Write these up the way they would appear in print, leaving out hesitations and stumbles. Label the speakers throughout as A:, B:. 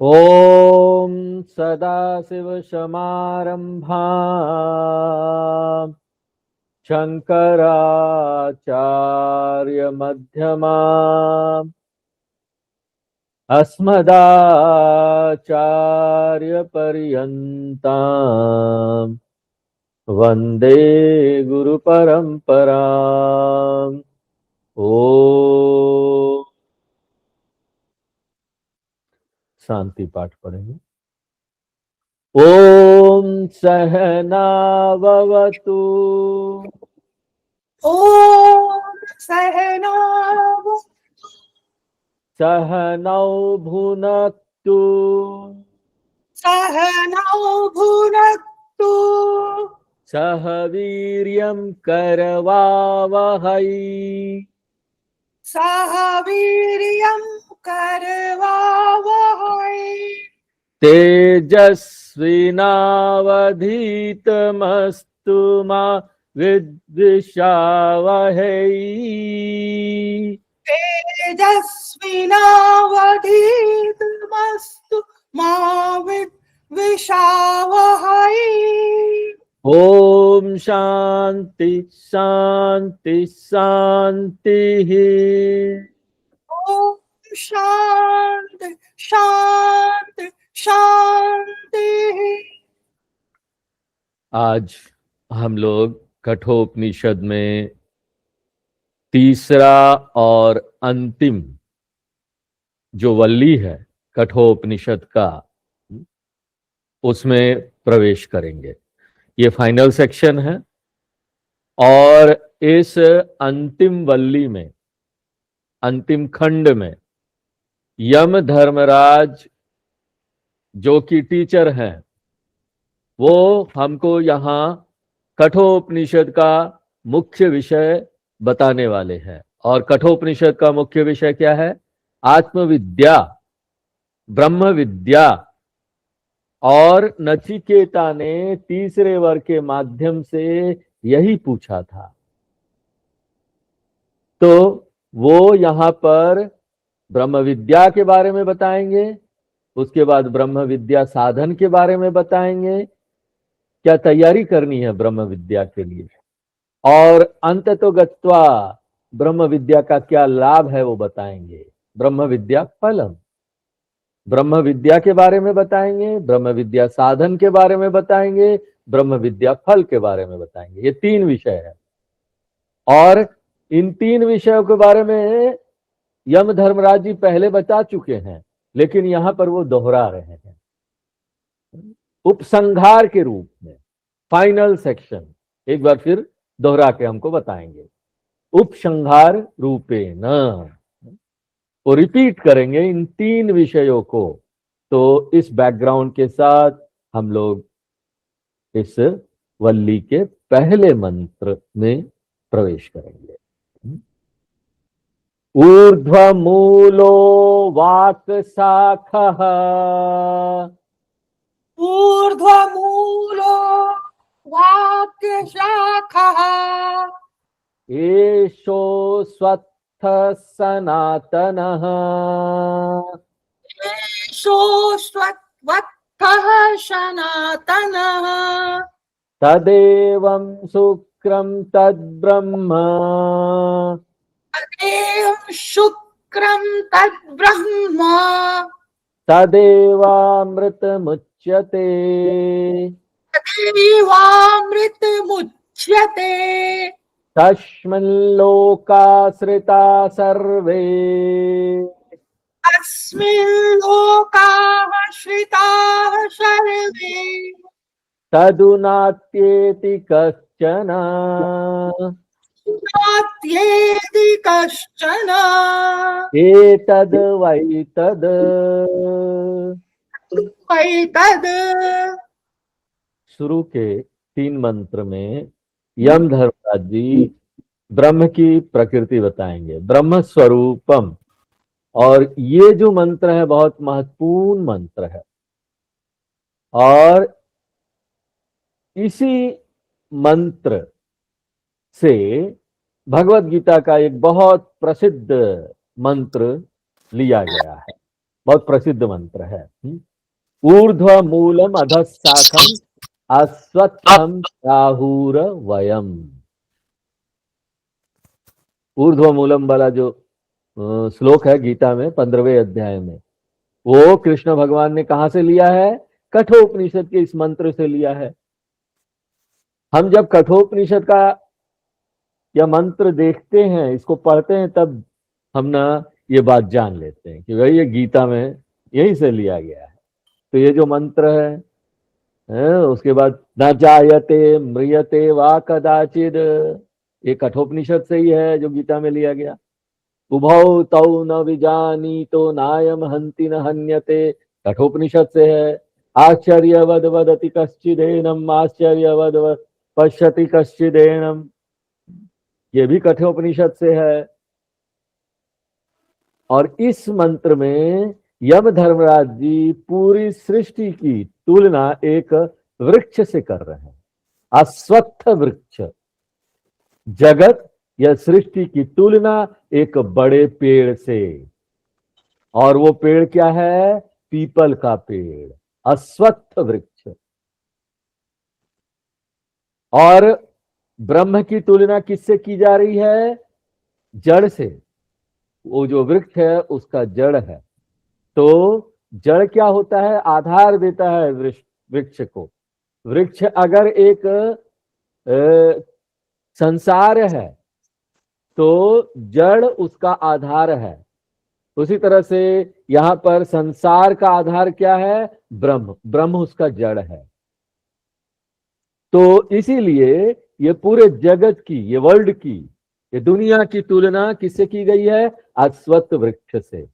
A: ॐ सदाशिवसमारम्भाम् शङ्कराचार्यमध्यमाम् अस्मदाचार्यपर्यन्ताम् वन्दे गुरुपरम्पराम्। ओ शांति पाठ पढ़ेंगे। ओम सहनाववतु
B: ओम सहनाव
A: सहनौ भुनक्तु
B: सहनौ भुनक्तु
A: सह वीर्यं करवावहै
B: सह वीर्यं करवावहै
A: तेजस्विनावधीतमस्तु मा विद्विषावहै
B: तेजस्विनावधीतमस्तु मा विद्विषावहै।
A: ओम शांति शांति शांति।
B: ओम शांति शांति शांति।
A: आज हम लोग कठोपनिषद में तीसरा और अंतिम जो वल्ली है कठोपनिषद का, उसमें प्रवेश करेंगे। ये फाइनल सेक्शन है और इस अंतिम वल्ली में, अंतिम खंड में यम धर्मराज जो कि टीचर हैं, वो हमको यहाँ कठोपनिषद का मुख्य विषय बताने वाले हैं। और कठोपनिषद का मुख्य विषय क्या है? आत्मविद्या, ब्रह्म विद्या। और नचिकेता ने तीसरे वर्ग के माध्यम से यही पूछा था। तो वो यहाँ पर ब्रह्म विद्या के बारे में बताएंगे, उसके बाद ब्रह्म विद्या साधन के बारे में बताएंगे, क्या तैयारी करनी है ब्रह्म विद्या के लिए, और अंततो गत्वा ब्रह्म विद्या का क्या लाभ है वो बताएंगे। ब्रह्म विद्या फलम, ब्रह्म विद्या के बारे में बताएंगे, ब्रह्म विद्या साधन के बारे में बताएंगे, ब्रह्म विद्या फल के बारे में बताएंगे। ये तीन विषय है और इन तीन विषयों के बारे में यम धर्मराज जी पहले बता चुके हैं, लेकिन यहां पर वो दोहरा रहे हैं उपसंहार के रूप में। फाइनल सेक्शन एक बार फिर दोहरा के हमको बताएंगे उपसंहार रूपेण। वो रिपीट करेंगे इन तीन विषयों को। तो इस बैकग्राउंड के साथ हम लोग इस वल्ली के पहले मंत्र में प्रवेश करेंगे। ऊर्ध्वमूलो वाक् शाखः
B: ऊर्ध्वमूलो वाक्शाखः
A: एषो स्वत्थ सनातनः
B: एषो स्वत्वत्थः सनातनः
A: तदेवं शुक्रं तद्ब्रह्म
B: तदेव शुक्रं तद्ब्रह्म
A: तदेवामृतमुच्यते
B: तदेवामृतमुच्यते
A: तस्मिन् लोकाश्रिता सर्वे
B: अस्मिन् लोकाः श्रिताः सर्वे
A: तदुनात्येति कश्चन
B: नात्येति कश्चन
A: एतद् वै तद्।
B: वैतद्।
A: शुरू के तीन मंत्र में यम धर्मराज जी ब्रह्म की प्रकृति बताएंगे, ब्रह्म स्वरूपम। और ये जो मंत्र है बहुत महत्वपूर्ण मंत्र है और इसी मंत्र से भगवत गीता का एक बहुत प्रसिद्ध मंत्र लिया गया है। बहुत प्रसिद्ध मंत्र है। ऊर्ध्व मूलम अधः शाखम अश्वत्थम राहुर वयम। ऊर्ध्व मूलम वाला जो श्लोक है गीता में 15वें अध्याय में, वो कृष्ण भगवान ने कहां से लिया है? कठोपनिषद के इस मंत्र से लिया है। हम जब कठोपनिषद का यह मंत्र देखते हैं, इसको पढ़ते हैं, तब हम ना ये बात जान लेते हैं कि भाई ये गीता में यहीं से लिया गया है। तो ये जो मंत्र है उसके बाद न जायते म्रियते वा कदाचिद, ये कठोपनिषद से ही है जो गीता में लिया गया। उभौ तौ न विजानीतो नायम हंति न हन्यते, कठोपनिषद से है। आश्चर्यवद वदति कश्चिदेनम आश्चर्यवद पश्यति कश्चिदेनम, ये भी कठोपनिषद से है। और इस मंत्र में यम धर्मराज जी पूरी सृष्टि की तुलना एक वृक्ष से कर रहे हैं, अश्वत्थ वृक्ष। जगत या सृष्टि की तुलना एक बड़े पेड़ से, और वो पेड़ क्या है? पीपल का पेड़, अश्वत्थ वृक्ष। और ब्रह्म की तुलना किससे की जा रही है? जड़ से। वो जो वृक्ष है उसका जड़ है। तो जड़ क्या होता है? आधार देता है वृक्ष को। वृक्ष अगर एक संसार है तो जड़ उसका आधार है। उसी तरह से यहां पर संसार का आधार क्या है? ब्रह्म, ब्रह्म उसका जड़ है। तो इसीलिए ये पूरे जगत की, ये वर्ल्ड की, ये दुनिया की तुलना किससे की गई है? अश्वत्थ वृक्ष से।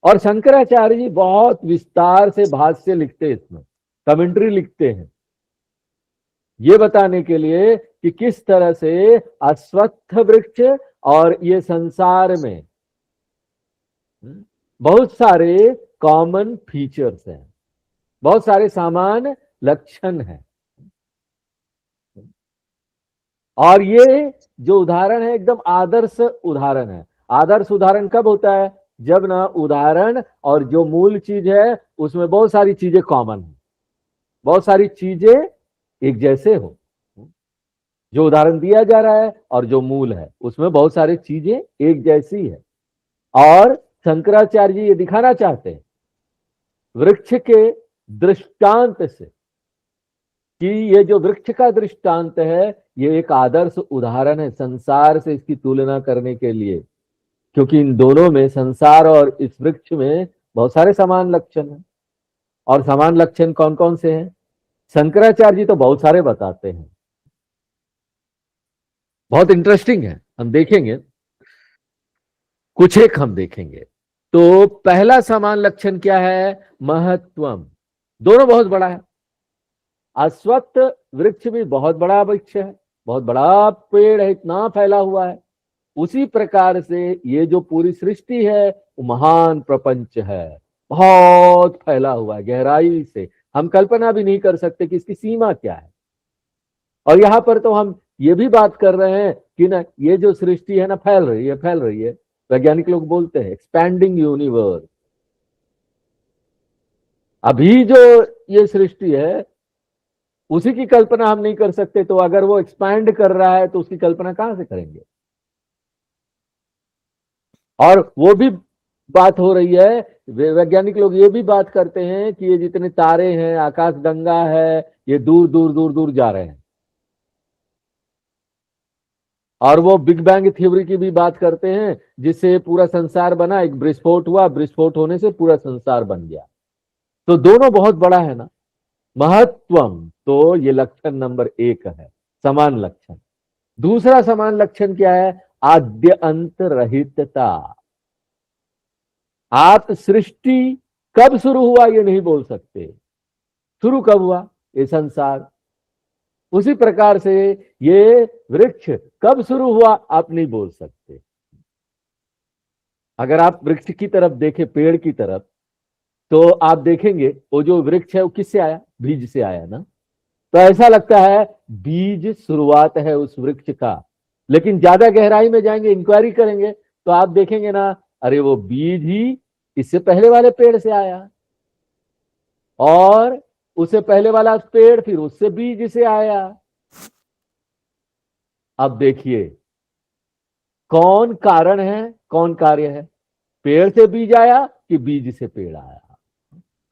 A: और शंकराचार्य जी बहुत विस्तार से भाष्य लिखते हैं, इसमें कमेंट्री लिखते हैं, ये बताने के लिए कि किस तरह से अश्वत्थ वृक्ष और ये संसार में बहुत सारे कॉमन फीचर्स हैं, बहुत सारे समान लक्षण हैं। और ये जो उदाहरण है एकदम आदर्श उदाहरण है। आदर्श उदाहरण कब होता है? जब ना उदाहरण और जो मूल चीज है उसमें बहुत सारी चीजें कॉमन है, बहुत सारी चीजें एक जैसे हो। जो उदाहरण दिया जा रहा है और जो मूल है उसमें बहुत सारी चीजें एक जैसी है। और शंकराचार्य जी ये दिखाना चाहते हैं वृक्ष के दृष्टांत से कि ये जो वृक्ष का दृष्टांत है ये एक आदर्श उदाहरण है संसार से इसकी तुलना करने के लिए, क्योंकि इन दोनों में, संसार और इस वृक्ष में, बहुत सारे समान लक्षण हैं। और समान लक्षण कौन कौन से हैं? शंकराचार्य जी तो बहुत सारे बताते हैं, बहुत इंटरेस्टिंग है, हम देखेंगे, कुछ एक हम देखेंगे। तो पहला समान लक्षण क्या है? महत्वम। दोनों बहुत बड़ा है। अश्वत्थ वृक्ष भी बहुत बड़ा वृक्ष है, बहुत बड़ा पेड़ है, इतना फैला हुआ है। उसी प्रकार से ये जो पूरी सृष्टि है वो महान प्रपंच है, बहुत फैला हुआ है गहराई से, हम कल्पना भी नहीं कर सकते कि इसकी सीमा क्या है। और यहां पर तो हम ये भी बात कर रहे हैं कि ना ये जो सृष्टि है ना फैल रही है, फैल रही है। वैज्ञानिक लोग बोलते हैं एक्सपैंडिंग यूनिवर्स। अभी जो ये सृष्टि है उसी की कल्पना हम नहीं कर सकते, तो अगर वो एक्सपैंड कर रहा है तो उसकी कल्पना कहां से करेंगे? और वो भी बात हो रही है, वैज्ञानिक लोग ये भी बात करते हैं कि ये जितने तारे हैं, आकाशगंगा है, ये दूर दूर दूर दूर जा रहे हैं। और वो बिग बैंग थ्योरी की भी बात करते हैं, जिससे पूरा संसार बना, एक विस्फोट हुआ, विस्फोट होने से पूरा संसार बन गया। तो दोनों बहुत बड़ा है ना। महत्वम, तो ये लक्षण नंबर 1 है, समान लक्षण। दूसरा समान लक्षण क्या है? आद्य अंत रहितता। आप सृष्टि कब शुरू हुआ ये नहीं बोल सकते, शुरू कब हुआ ये संसार। उसी प्रकार से ये वृक्ष कब शुरू हुआ आप नहीं बोल सकते। अगर आप वृक्ष की तरफ देखें, पेड़ की तरफ, तो आप देखेंगे वो जो वृक्ष है वो किससे आया? बीज से आया ना। तो ऐसा लगता है बीज शुरुआत है उस वृक्ष का, लेकिन ज्यादा गहराई में जाएंगे, इंक्वायरी करेंगे, तो आप देखेंगे ना, अरे वो बीज ही इससे पहले वाले पेड़ से आया, और उससे पहले वाला पेड़ फिर उससे बीज से आया। अब देखिए कौन कारण है, कौन कार्य है? पेड़ से बीज आया कि बीज से पेड़ आया?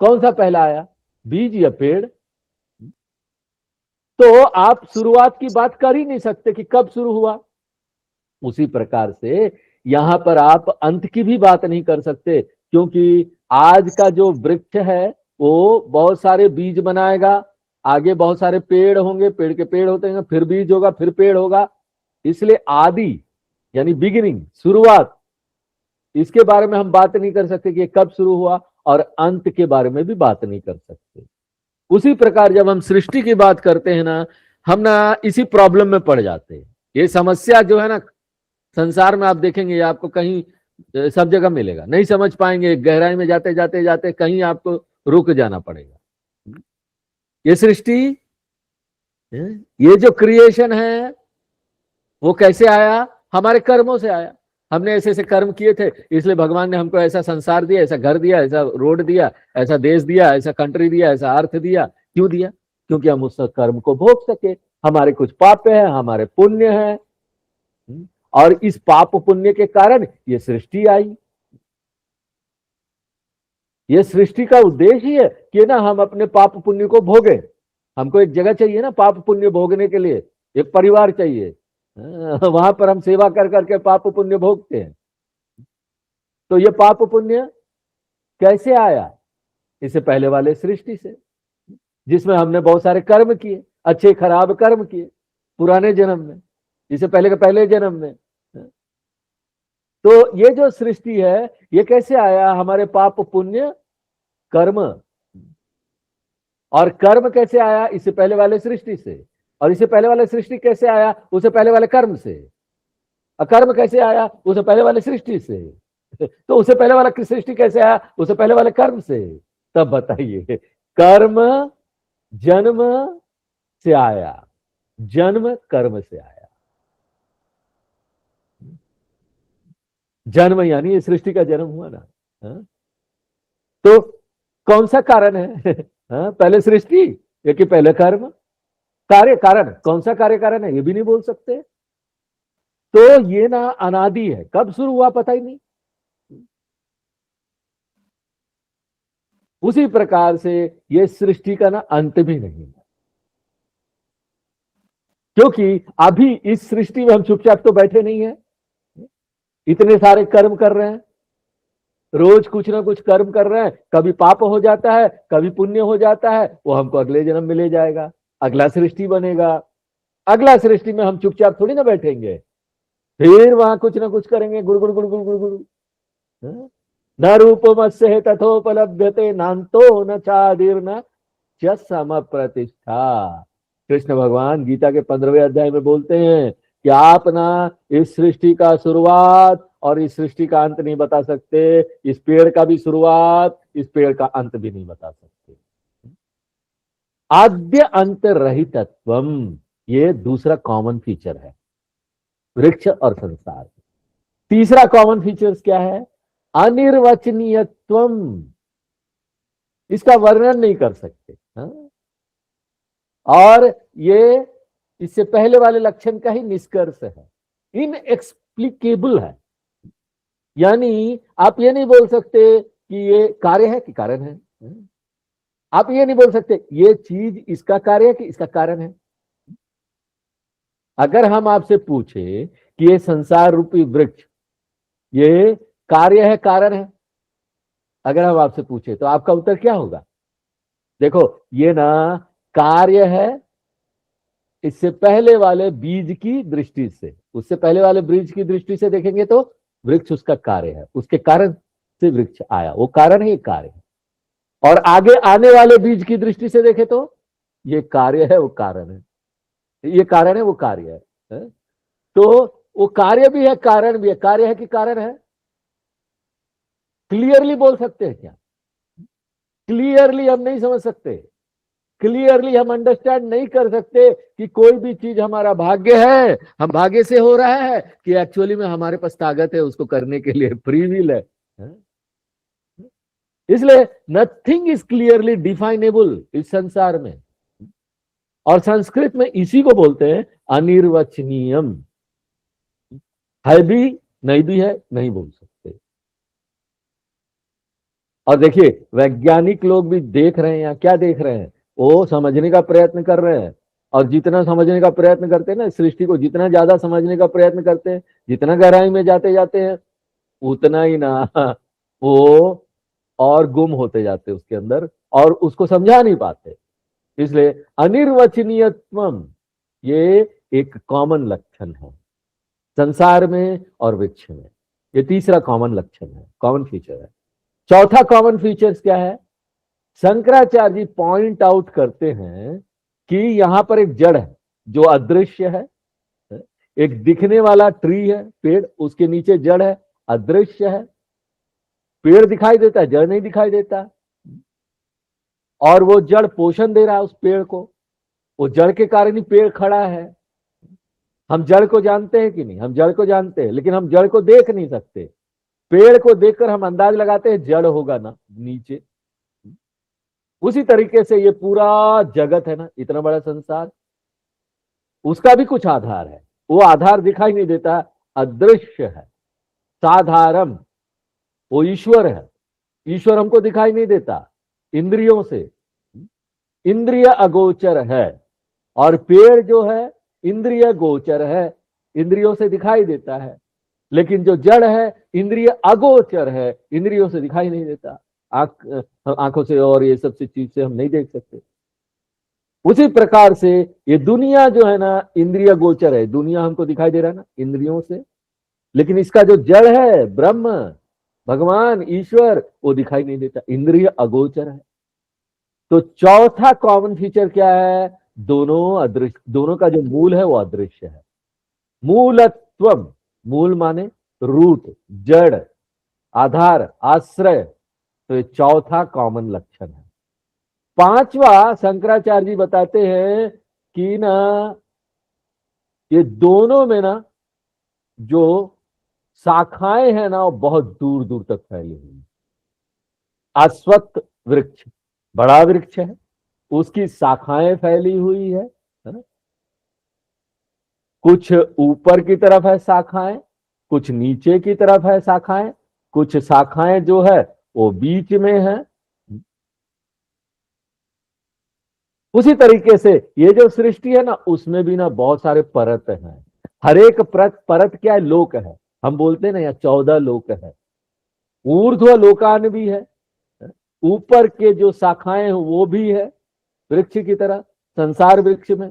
A: कौन सा पहला आया, बीज या पेड़? तो आप शुरुआत की बात कर ही नहीं सकते कि कब शुरू हुआ। उसी प्रकार से यहां पर आप अंत की भी बात नहीं कर सकते, क्योंकि आज का जो वृक्ष है वो बहुत सारे बीज बनाएगा, आगे बहुत सारे पेड़ होंगे, पेड़ के पेड़ होते हैं, फिर बीज होगा, फिर पेड़ होगा। इसलिए आदि यानी बिगिनिंग, शुरुआत, इसके बारे में हम बात नहीं कर सकते कि ये कब शुरू हुआ, और अंत के बारे में भी बात नहीं कर सकते। उसी प्रकार जब हम सृष्टि की बात करते हैं ना, हम ना इसी प्रॉब्लम में पड़ जाते हैं। ये समस्या जो है ना संसार में, आप देखेंगे आपको कहीं सब जगह मिलेगा, नहीं समझ पाएंगे, गहराई में जाते जाते जाते कहीं आपको रुक जाना पड़ेगा। ये सृष्टि, ये जो क्रिएशन है वो कैसे आया? हमारे कर्मों से आया। हमने ऐसे ऐसे कर्म किए थे, इसलिए भगवान ने हमको ऐसा संसार दिया, ऐसा घर दिया, ऐसा रोड दिया, ऐसा देश दिया, ऐसा कंट्री दिया, ऐसा अर्थ दिया। क्यों दिया? क्योंकि हम उस कर्म को भोग सके। हमारे कुछ पाप है, हमारे पुण्य है, और इस पाप पुण्य के कारण ये सृष्टि आई। ये सृष्टि का उद्देश्य ही है कि ना हम अपने पाप पुण्य को भोगे। हमको एक जगह चाहिए ना पाप पुण्य भोगने के लिए, एक परिवार चाहिए, वहां पर हम सेवा कर करके पाप पुण्य भोगते हैं। तो ये पाप पुण्य कैसे आया? इससे पहले वाले सृष्टि से, जिसमें हमने बहुत सारे कर्म किए, अच्छे खराब कर्म किए पुराने जन्म में, इससे पहले के पहले जन्म में। तो ये जो सृष्टि है ये कैसे आया? हमारे पाप पुण्य कर्म। और कर्म कैसे आया? इससे पहले वाले सृष्टि से। और इससे पहले वाले सृष्टि कैसे आया? उससे पहले वाले कर्म से। और कर्म कैसे आया? उससे पहले वाले सृष्टि से। तो उससे पहले वाला सृष्टि कैसे आया? उससे पहले वाले कर्म से। तब बताइए, कर्म जन्म से आया, जन्म कर्म से आया। जन्म यानी ये सृष्टि का जन्म हुआ ना। तो कौन सा कारण है? पहले सृष्टि या कि पहले कर्म? कार्य कारण, कौन सा कार्य कारण है ये भी नहीं बोल सकते। तो ये ना अनादि है, कब शुरू हुआ पता ही नहीं। उसी प्रकार से ये सृष्टि का ना अंत भी नहीं है, क्योंकि अभी इस सृष्टि में हम चुपचाप तो बैठे नहीं है, इतने सारे कर्म कर रहे हैं, रोज कुछ ना कुछ कर्म कर रहे हैं। कभी पाप हो जाता है, कभी पुण्य हो जाता है, वो हमको अगले जन्म में ले जाएगा, अगला सृष्टि बनेगा। अगला सृष्टि में हम चुपचाप थोड़ी ना बैठेंगे, फिर वहां कुछ ना कुछ करेंगे, गुड़ गुड़ गुड़ गुड़ गुड़ गुड़। न रूपमस्य तथोपलभ्यते नान्तो न चादिर्न च समप्रतिष्ठा। कृष्ण भगवान गीता के 15वें अध्याय में बोलते हैं कि आप ना इस सृष्टि का शुरुआत और इस सृष्टि का अंत नहीं बता सकते, इस पेड़ का भी शुरुआत, इस पेड़ का अंत भी नहीं बता सकते। आद्य अंत रहितत्वम, ये दूसरा कॉमन फीचर है वृक्ष और संसार। तीसरा कॉमन फीचर्स क्या है? अनिर्वचनीयत्वम, इसका वर्णन नहीं कर सकते। और ये इससे पहले वाले लक्षण का ही निष्कर्ष है, इनएक्सप्लिकेबल है। यानी आप ये नहीं बोल सकते कि ये कार्य है कि कारण है, आप ये नहीं बोल सकते ये चीज इसका कार्य है कि इसका कारण है। अगर हम आपसे पूछे कि ये संसार रूपी वृक्ष ये कार्य है कारण है, अगर हम आपसे पूछे तो आपका उत्तर क्या होगा? देखो ये ना कार्य है इससे पहले वाले बीज की दृष्टि से, उससे पहले वाले बीज की दृष्टि से देखेंगे तो वृक्ष उसका कार्य है, उसके कारण से वृक्ष आया, वो कारण ही कार्य है। और आगे आने वाले बीज की दृष्टि से देखे तो ये कार्य है वो कारण है, ये कारण है वो कार्य है। तो वो कार्य भी है कारण भी है, कार्य है कि कारण है? क्लियरली बोल सकते हैं क्या? क्लियरली हम नहीं समझ सकते, क्लियरली हम अंडरस्टैंड नहीं कर सकते कि कोई भी चीज हमारा भाग्य है, हम भाग्य से हो रहा है, कि एक्चुअली में हमारे पास ताकत है उसको करने के लिए, फ्री विल है। इसलिए नथिंग इज क्लियरली डिफाइनेबल इस संसार में। और संस्कृत में इसी को बोलते हैं अनिर्वचनीयम। है भी नहीं भी है, नहीं बोल सकते। और देखिए वैज्ञानिक लोग भी देख रहे हैं, या क्या देख रहे हैं, वो समझने का प्रयत्न कर रहे हैं। और जितना समझने का प्रयत्न करते हैं ना, सृष्टि को जितना ज्यादा समझने का प्रयत्न करते हैं, जितना गहराई में जाते जाते हैं, उतना ही ना वो और गुम होते जाते हैं उसके अंदर, और उसको समझा नहीं पाते। इसलिए अनिर्वचनीयत्वम ये एक कॉमन लक्षण है संसार में और वृक्ष में। ये तीसरा कॉमन लक्षण है, कॉमन फीचर है। चौथा कॉमन फीचर्स क्या है? शंकराचार्य जी पॉइंट आउट करते हैं कि यहां पर एक जड़ है जो अदृश्य है, एक दिखने वाला ट्री है, पेड़, उसके नीचे जड़ है, अदृश्य है। पेड़ दिखाई देता है, जड़ नहीं दिखाई देता। और वो जड़ पोषण दे रहा है उस पेड़ को, वो जड़ के कारण ही पेड़ खड़ा है। हम जड़ को जानते हैं कि नहीं? हम जड़ को जानते हैं, लेकिन हम जड़ को देख नहीं सकते। पेड़ को देखकर हम अंदाज लगाते हैं जड़ होगा ना नीचे। उसी तरीके से ये पूरा जगत है ना, इतना बड़ा संसार, उसका भी कुछ आधार है। वो आधार दिखाई नहीं देता, अदृश्य है, साधारण। वो ईश्वर है। ईश्वर हमको दिखाई नहीं देता इंद्रियों से, इंद्रिय अगोचर है। और पेड़ जो है इंद्रिय गोचर है, इंद्रियों से दिखाई देता है। लेकिन जो जड़ है इंद्रिय अगोचर है, इंद्रियों से दिखाई नहीं देता। आंखों से और ये सब चीज से हम नहीं देख सकते। उसी प्रकार से ये दुनिया जो है ना इंद्रिय गोचर है, दुनिया हमको दिखाई दे रहा है ना इंद्रियों से, लेकिन इसका जो जड़ है ब्रह्म, भगवान, ईश्वर, वो दिखाई नहीं देता, इंद्रिय अगोचर है। तो चौथा कॉमन फीचर क्या है? दोनों अदृश्य, दोनों का जो मूल है वो अदृश्य है। मूलत्वम, मूल माने रूट, जड़, आधार, आश्रय। तो ये चौथा कॉमन लक्षण है। पांचवा शंकराचार्य जी बताते हैं कि ना ये दोनों में ना जो शाखाएं हैं ना वो बहुत दूर दूर तक फैली हुई। अश्वत्थ वृक्ष बड़ा वृक्ष है, उसकी शाखाएं फैली हुई है ना? कुछ ऊपर की तरफ है शाखाएं, कुछ नीचे की तरफ है शाखाएं, कुछ शाखाएं जो है वो बीच में है। उसी तरीके से ये जो सृष्टि है ना उसमें भी ना बहुत सारे परत हैं। हर एक परत क्या है? लोक है। हम बोलते हैं ना यहाँ 14 लोक है। ऊर्ध्व लोकान भी है, ऊपर के जो शाखाएं हैं वो भी है वृक्ष की तरह, संसार वृक्ष में।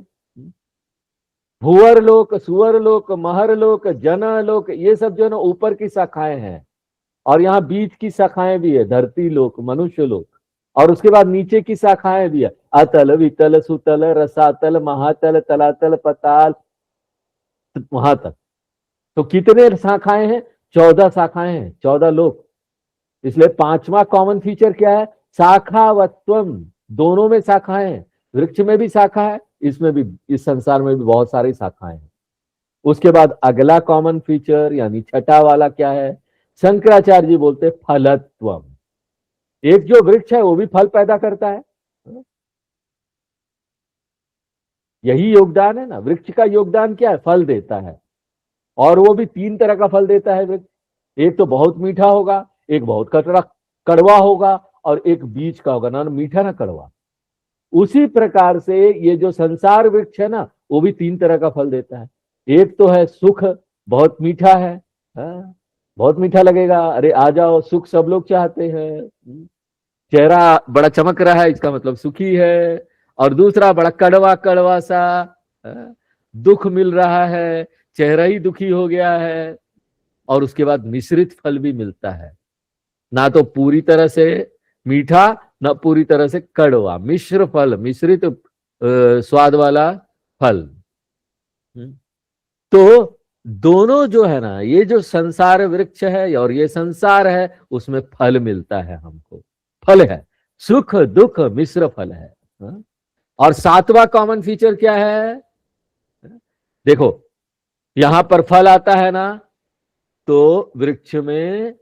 A: भूवर लोक, सुअर लोक, महर लोक, जन लोक, ये सब जो है ना ऊपर की शाखाएं हैं। और यहाँ बीच की शाखाएं भी है, धरती लोक, मनुष्य लोक। और उसके बाद नीचे की शाखाएं भी है, अतल, वितल, सुतल, रसातल, महातल, तलातल, पताल, वहां तक। तो कितने शाखाएं हैं? 14 शाखाएं हैं, 14 लोक। इसलिए पांचवा कॉमन फीचर क्या है? शाखावत्वम, दोनों में शाखाएं हैं। वृक्ष में भी शाखा है, इसमें भी, इस संसार में भी बहुत सारी शाखाएं हैं। उसके बाद अगला कॉमन फीचर यानी छठा वाला क्या है? शंकराचार्य जी बोलते फलत्वम। एक जो वृक्ष है वो भी फल पैदा करता है। यही योगदान है ना, वृक्ष का योगदान क्या है? फल देता है। और वो भी 3 तरह का फल देता है वृक्ष। एक तो बहुत मीठा होगा, एक बहुत कड़वा होगा, और एक बीच का होगा, ना मीठा ना कड़वा। उसी प्रकार से ये जो संसार वृक्ष है ना वो भी 3 तरह का फल देता है। एक तो है सुख, बहुत मीठा है, बहुत मीठा लगेगा, अरे आ जाओ, सुख सब लोग चाहते हैं। चेहरा बड़ा चमक रहा है, इसका मतलब सुखी है। और दूसरा बड़ा कड़वा कड़वा सा, दुख मिल रहा है, चेहरा ही दुखी हो गया है। और उसके बाद मिश्रित फल भी मिलता है, ना तो पूरी तरह से मीठा, ना पूरी तरह से कड़वा, मिश्र फल, मिश्रित स्वाद वाला फल। तो दोनों जो है ना, ये जो संसार वृक्ष है और ये संसार है, उसमें फल मिलता है हमको। फल है, सुख दुख मिश्र फल है। और 7वां कॉमन फीचर क्या है? देखो यहां पर फल आता है ना, तो वृक्ष में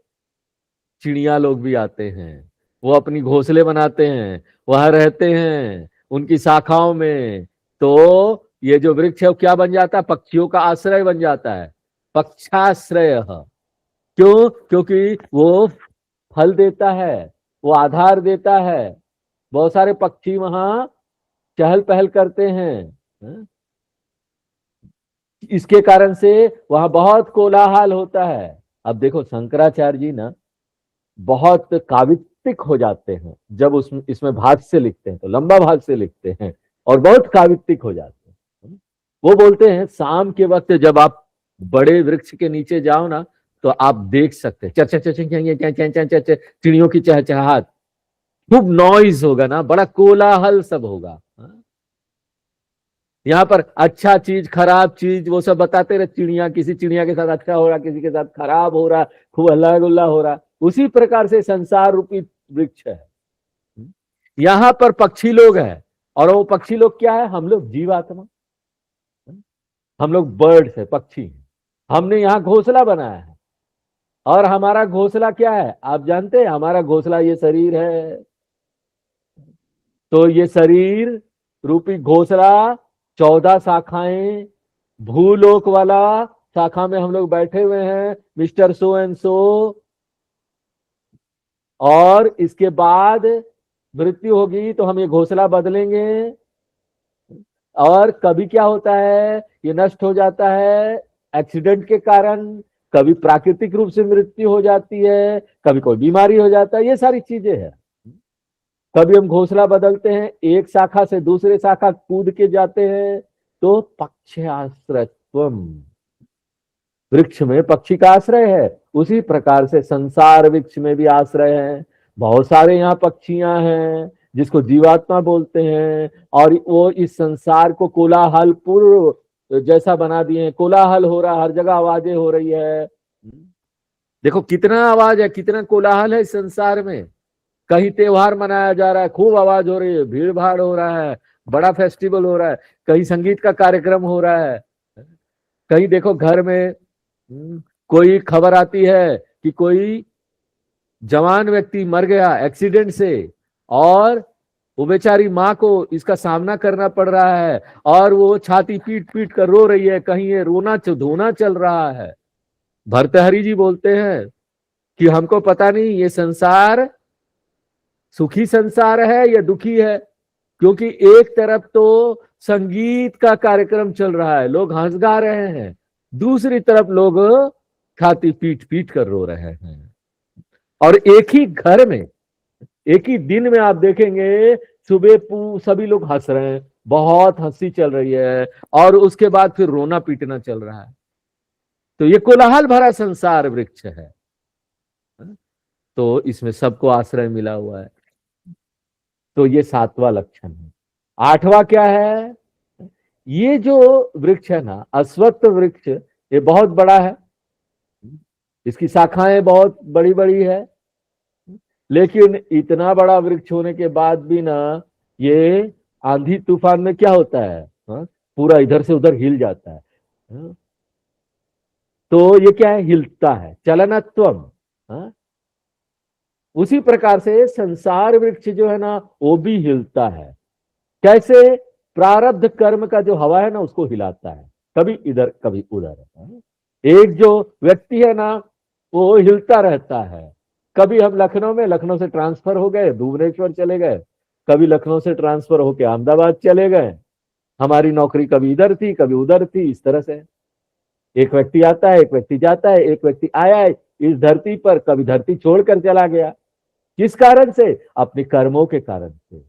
A: चिड़िया लोग भी आते हैं, वो अपनी घोंसले बनाते हैं, वहां रहते हैं उनकी शाखाओं में। तो ये जो वृक्ष है वो क्या बन जाता है? पक्षियों का आश्रय बन जाता है, पक्षाश्रय। क्यों? क्योंकि वो फल देता है, वो आधार देता है, बहुत सारे पक्षी वहां चहल पहल करते हैं। इसके कारण से वहां बहुत कोलाहल होता है। अब देखो शंकराचार्य जी ना बहुत काव्यिक हो जाते हैं जब इसमें भाष्य से लिखते हैं, तो लंबा भाष्य से लिखते हैं और बहुत काव्यिक हो जाते हैं। वो बोलते हैं शाम के वक्त जब आप बड़े वृक्ष के नीचे जाओ ना, तो आप देख सकते हैं चिड़ियों की चहचहाहट, खूब नॉइज होगा ना, बड़ा कोलाहल सब होगा। यहाँ पर अच्छा चीज खराब चीज वो सब बताते रहे, चिड़िया किसी चिड़िया के साथ अच्छा हो रहा, किसी के साथ खराब हो रहा, खूब हल्ला गुल्ला हो रहा। उसी प्रकार से संसार रूपी वृक्ष है। यहाँ पर पक्षी लोग हैं, और वो पक्षी लोग क्या है? हम लोग जीवात्मा, हम लोग बर्ड्स है, पक्षी। हमने यहाँ घोंसला बनाया है, और हमारा घोंसला क्या है आप जानते हैं? हमारा घोंसला ये शरीर है। तो ये शरीर रूपी घोंसला 14 शाखाएं, भूलोक वाला शाखा में हम लोग बैठे हुए हैं, मिस्टर सो एंड सो। और इसके बाद मृत्यु होगी तो हम ये घोंसला बदलेंगे, और कभी क्या होता है ये नष्ट हो जाता है एक्सीडेंट के कारण, कभी प्राकृतिक रूप से मृत्यु हो जाती है, कभी कोई बीमारी हो जाता है, ये सारी चीजें हैं। कभी हम घोंसला बदलते हैं, एक शाखा से दूसरे शाखा कूद के जाते हैं। तो पक्षाश्रयत्वम, वृक्ष में पक्षी का आश्रय है, उसी प्रकार से संसार वृक्ष में भी आश्रय है। बहुत सारे यहाँ पक्षियां हैं जिसको जीवात्मा बोलते हैं, और वो इस संसार को कोलाहल पूर्व जैसा बना दिए हैं। कोलाहल हो रहा, हर जगह आवाजें हो रही है। देखो कितना आवाज है, कितना कोलाहल है इस संसार में। कहीं त्योहार मनाया जा रहा है, खूब आवाज हो रही है, भीड़ भाड़ हो रहा है, बड़ा फेस्टिवल हो रहा है, कहीं संगीत का कार्यक्रम हो रहा है, कहीं देखो घर में कोई खबर आती है कि कोई जवान व्यक्ति मर गया एक्सीडेंट से, और वो बेचारी माँ को इसका सामना करना पड़ रहा है, और वो छाती पीट पीट कर रो रही है, कहीं ये रोना धोना चल रहा है। भर्तहरि जी बोलते हैं कि हमको पता नहीं ये संसार सुखी संसार है या दुखी है, क्योंकि एक तरफ तो संगीत का कार्यक्रम चल रहा है, लोग हंस गा रहे हैं, दूसरी तरफ लोग छाती पीट पीट कर रो रहे हैं। और एक ही घर में, एक ही दिन में आप देखेंगे सुबह सभी लोग हंस रहे हैं, बहुत हंसी चल रही है, और उसके बाद फिर रोना पीटना चल रहा है। तो ये कोलाहल भरा संसार वृक्ष है, तो इसमें सबको आश्रय मिला हुआ है। तो ये 7वां लक्षण है। 8वां क्या है? ये जो वृक्ष है ना, अश्वत्थ वृक्ष, ये बहुत बड़ा है, इसकी शाखाएं बहुत बड़ी बड़ी है, लेकिन इतना बड़ा वृक्ष होने के बाद भी ना ये आंधी तूफान में क्या होता है, पूरा इधर से उधर हिल जाता है। तो ये क्या है? हिलता है, चलनत्वम। उसी प्रकार से संसार वृक्ष जो है ना वो भी हिलता है। कैसे? प्रारब्ध कर्म का जो हवा है ना उसको हिलाता है, कभी इधर कभी उधर। एक जो व्यक्ति है ना वो हिलता रहता है। कभी हम लखनऊ में, लखनऊ से ट्रांसफर हो गए भुवनेश्वर चले गए, कभी लखनऊ से ट्रांसफर होके अहमदाबाद चले गए, हमारी नौकरी कभी इधर थी कभी उधर थी, इस तरह से एक व्यक्ति आता है एक व्यक्ति जाता है। एक व्यक्ति आया है इस धरती पर, कभी धरती छोड़कर चला गया। किस कारण से? अपने कर्मों के कारण से।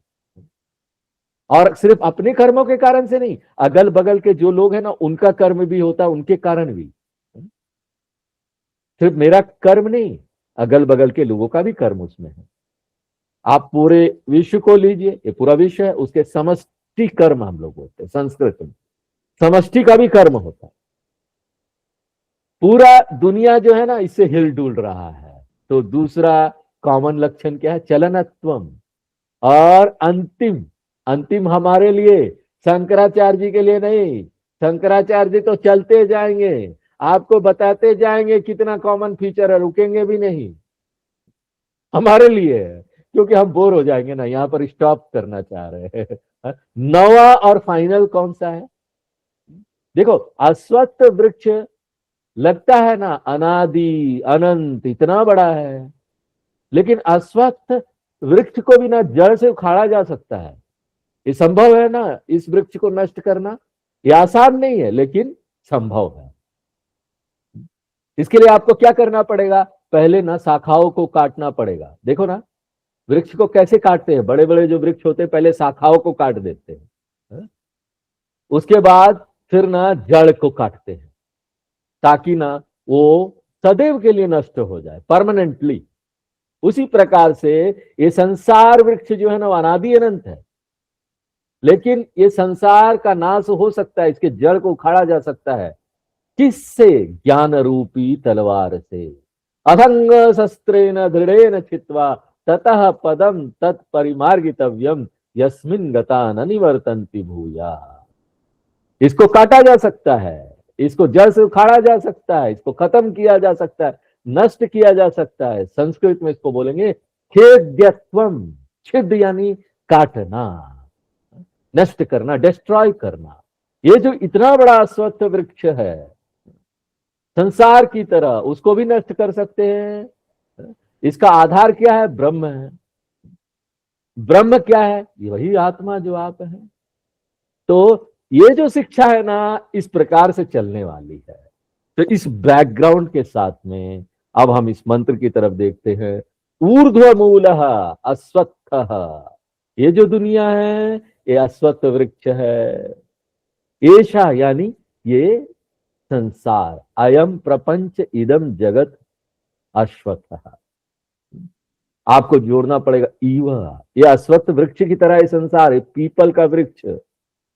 A: और सिर्फ अपने कर्मों के कारण से नहीं, अगल बगल के जो लोग हैं ना उनका कर्म भी होता है, उनके कारण भी। सिर्फ मेरा कर्म नहीं, अगल बगल के लोगों का भी कर्म उसमें है। आप पूरे विश्व को लीजिए, ये पूरा विश्व है, उसके समष्टि कर्म हम लोग बोलते हैं संस्कृत में, समष्टि का भी कर्म होता है। पूरा दुनिया जो है ना इससे हिल डुल रहा है। तो दूसरा कॉमन लक्षण क्या है? चलनत्वम। और अंतिम, अंतिम हमारे लिए, शंकराचार्य जी के लिए नहीं। शंकराचार्य जी तो चलते जाएंगे, आपको बताते जाएंगे कितना कॉमन फीचर है, रुकेंगे भी नहीं। हमारे लिए क्योंकि हम बोर हो जाएंगे ना, यहां पर स्टॉप करना चाह रहे हैं। नौवां और फाइनल कौन सा है? देखो, अश्वत्थ वृक्ष लगता है ना अनादि अनंत इतना बड़ा है, लेकिन अश्वत्थ वृक्ष को भी ना जड़ से उखाड़ा जा सकता है। ये संभव है ना, इस वृक्ष को नष्ट करना? ये आसान नहीं है, लेकिन संभव है। इसके लिए आपको क्या करना पड़ेगा? पहले ना शाखाओं को काटना पड़ेगा। देखो ना, वृक्ष को कैसे काटते हैं, बड़े बड़े जो वृक्ष होते हैं पहले शाखाओं को काट देते हैं, उसके बाद फिर ना जड़ को काटते हैं, ताकि ना वो सदैव के लिए नष्ट हो जाए, परमानेंटली। उसी प्रकार से ये संसार वृक्ष जो है ना अनादि अनंत है, लेकिन ये संसार का नाश हो सकता है, इसके जड़ को उखाड़ा जा सकता है। किससे? ज्ञान रूपी तलवार से। अभंग शस्त्रेण दृढ़ेन छित्वा ततः पदम तत्परिमार्गितव्यम यस्मिन् गता न निवर्तन्ति भूया। इसको काटा जा सकता है, इसको जड़ से उखाड़ा जा सकता है, इसको खत्म किया जा सकता है, नष्ट किया जा सकता है। संस्कृत में इसको बोलेंगे खेद्यत्वम। छिद यानी काटना, नष्ट करना, डिस्ट्रॉय करना। ये जो इतना बड़ा अश्वत्थ वृक्ष है संसार की तरह, उसको भी नष्ट कर सकते हैं। इसका आधार क्या है? ब्रह्म है। ब्रह्म क्या है? ये वही आत्मा जो आप है। तो ये जो शिक्षा है ना, इस प्रकार से चलने वाली है। तो इस बैकग्राउंड के साथ में अब हम इस मंत्र की तरफ देखते हैं। ऊर्ध्व मूल अश्वत्थ। ये जो दुनिया है ये अश्वत्थ वृक्ष है। ऐशा यानी ये संसार, अयम प्रपंच इदम जगत अश्वत्थ। आपको जोड़ना पड़ेगा इव। ये अश्वत्थ वृक्ष की तरह ये संसार है, पीपल का वृक्ष।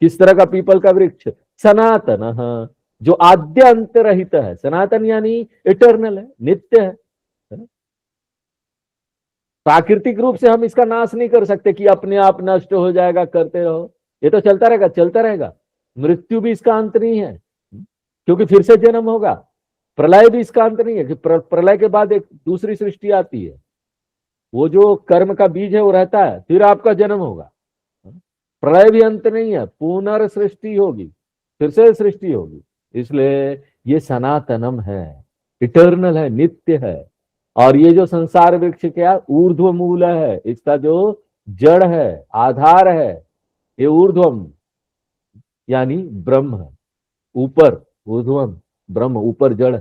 A: किस तरह का पीपल का वृक्ष? सनातन, जो आद्य अंत रहित है। सनातन यानी इटर्नल है, नित्य है। प्राकृतिक रूप से हम इसका नाश नहीं कर सकते कि अपने आप नष्ट हो जाएगा, करते रहो। ये तो चलता रहेगा, चलता रहेगा। मृत्यु भी इसका अंत नहीं है, क्योंकि फिर से जन्म होगा। प्रलय भी इसका अंत नहीं है कि प्रलय के बाद एक दूसरी सृष्टि आती है। वो जो कर्म का बीज है वो रहता है, फिर आपका जन्म होगा। प्रलय भी अंत नहीं है, पुनर्सृष्टि होगी, फिर से सृष्टि होगी। इसलिए ये सनातनम है, इटर्नल है, नित्य है। और ये जो संसार वृक्ष क्या? ऊर्ध्व मूल है। इसका जो जड़ है, आधार है, ये ऊर्ध्वम यानी ब्रह्म। ऊपर ऊर्ध्वम, ब्रह्म ऊपर जड़,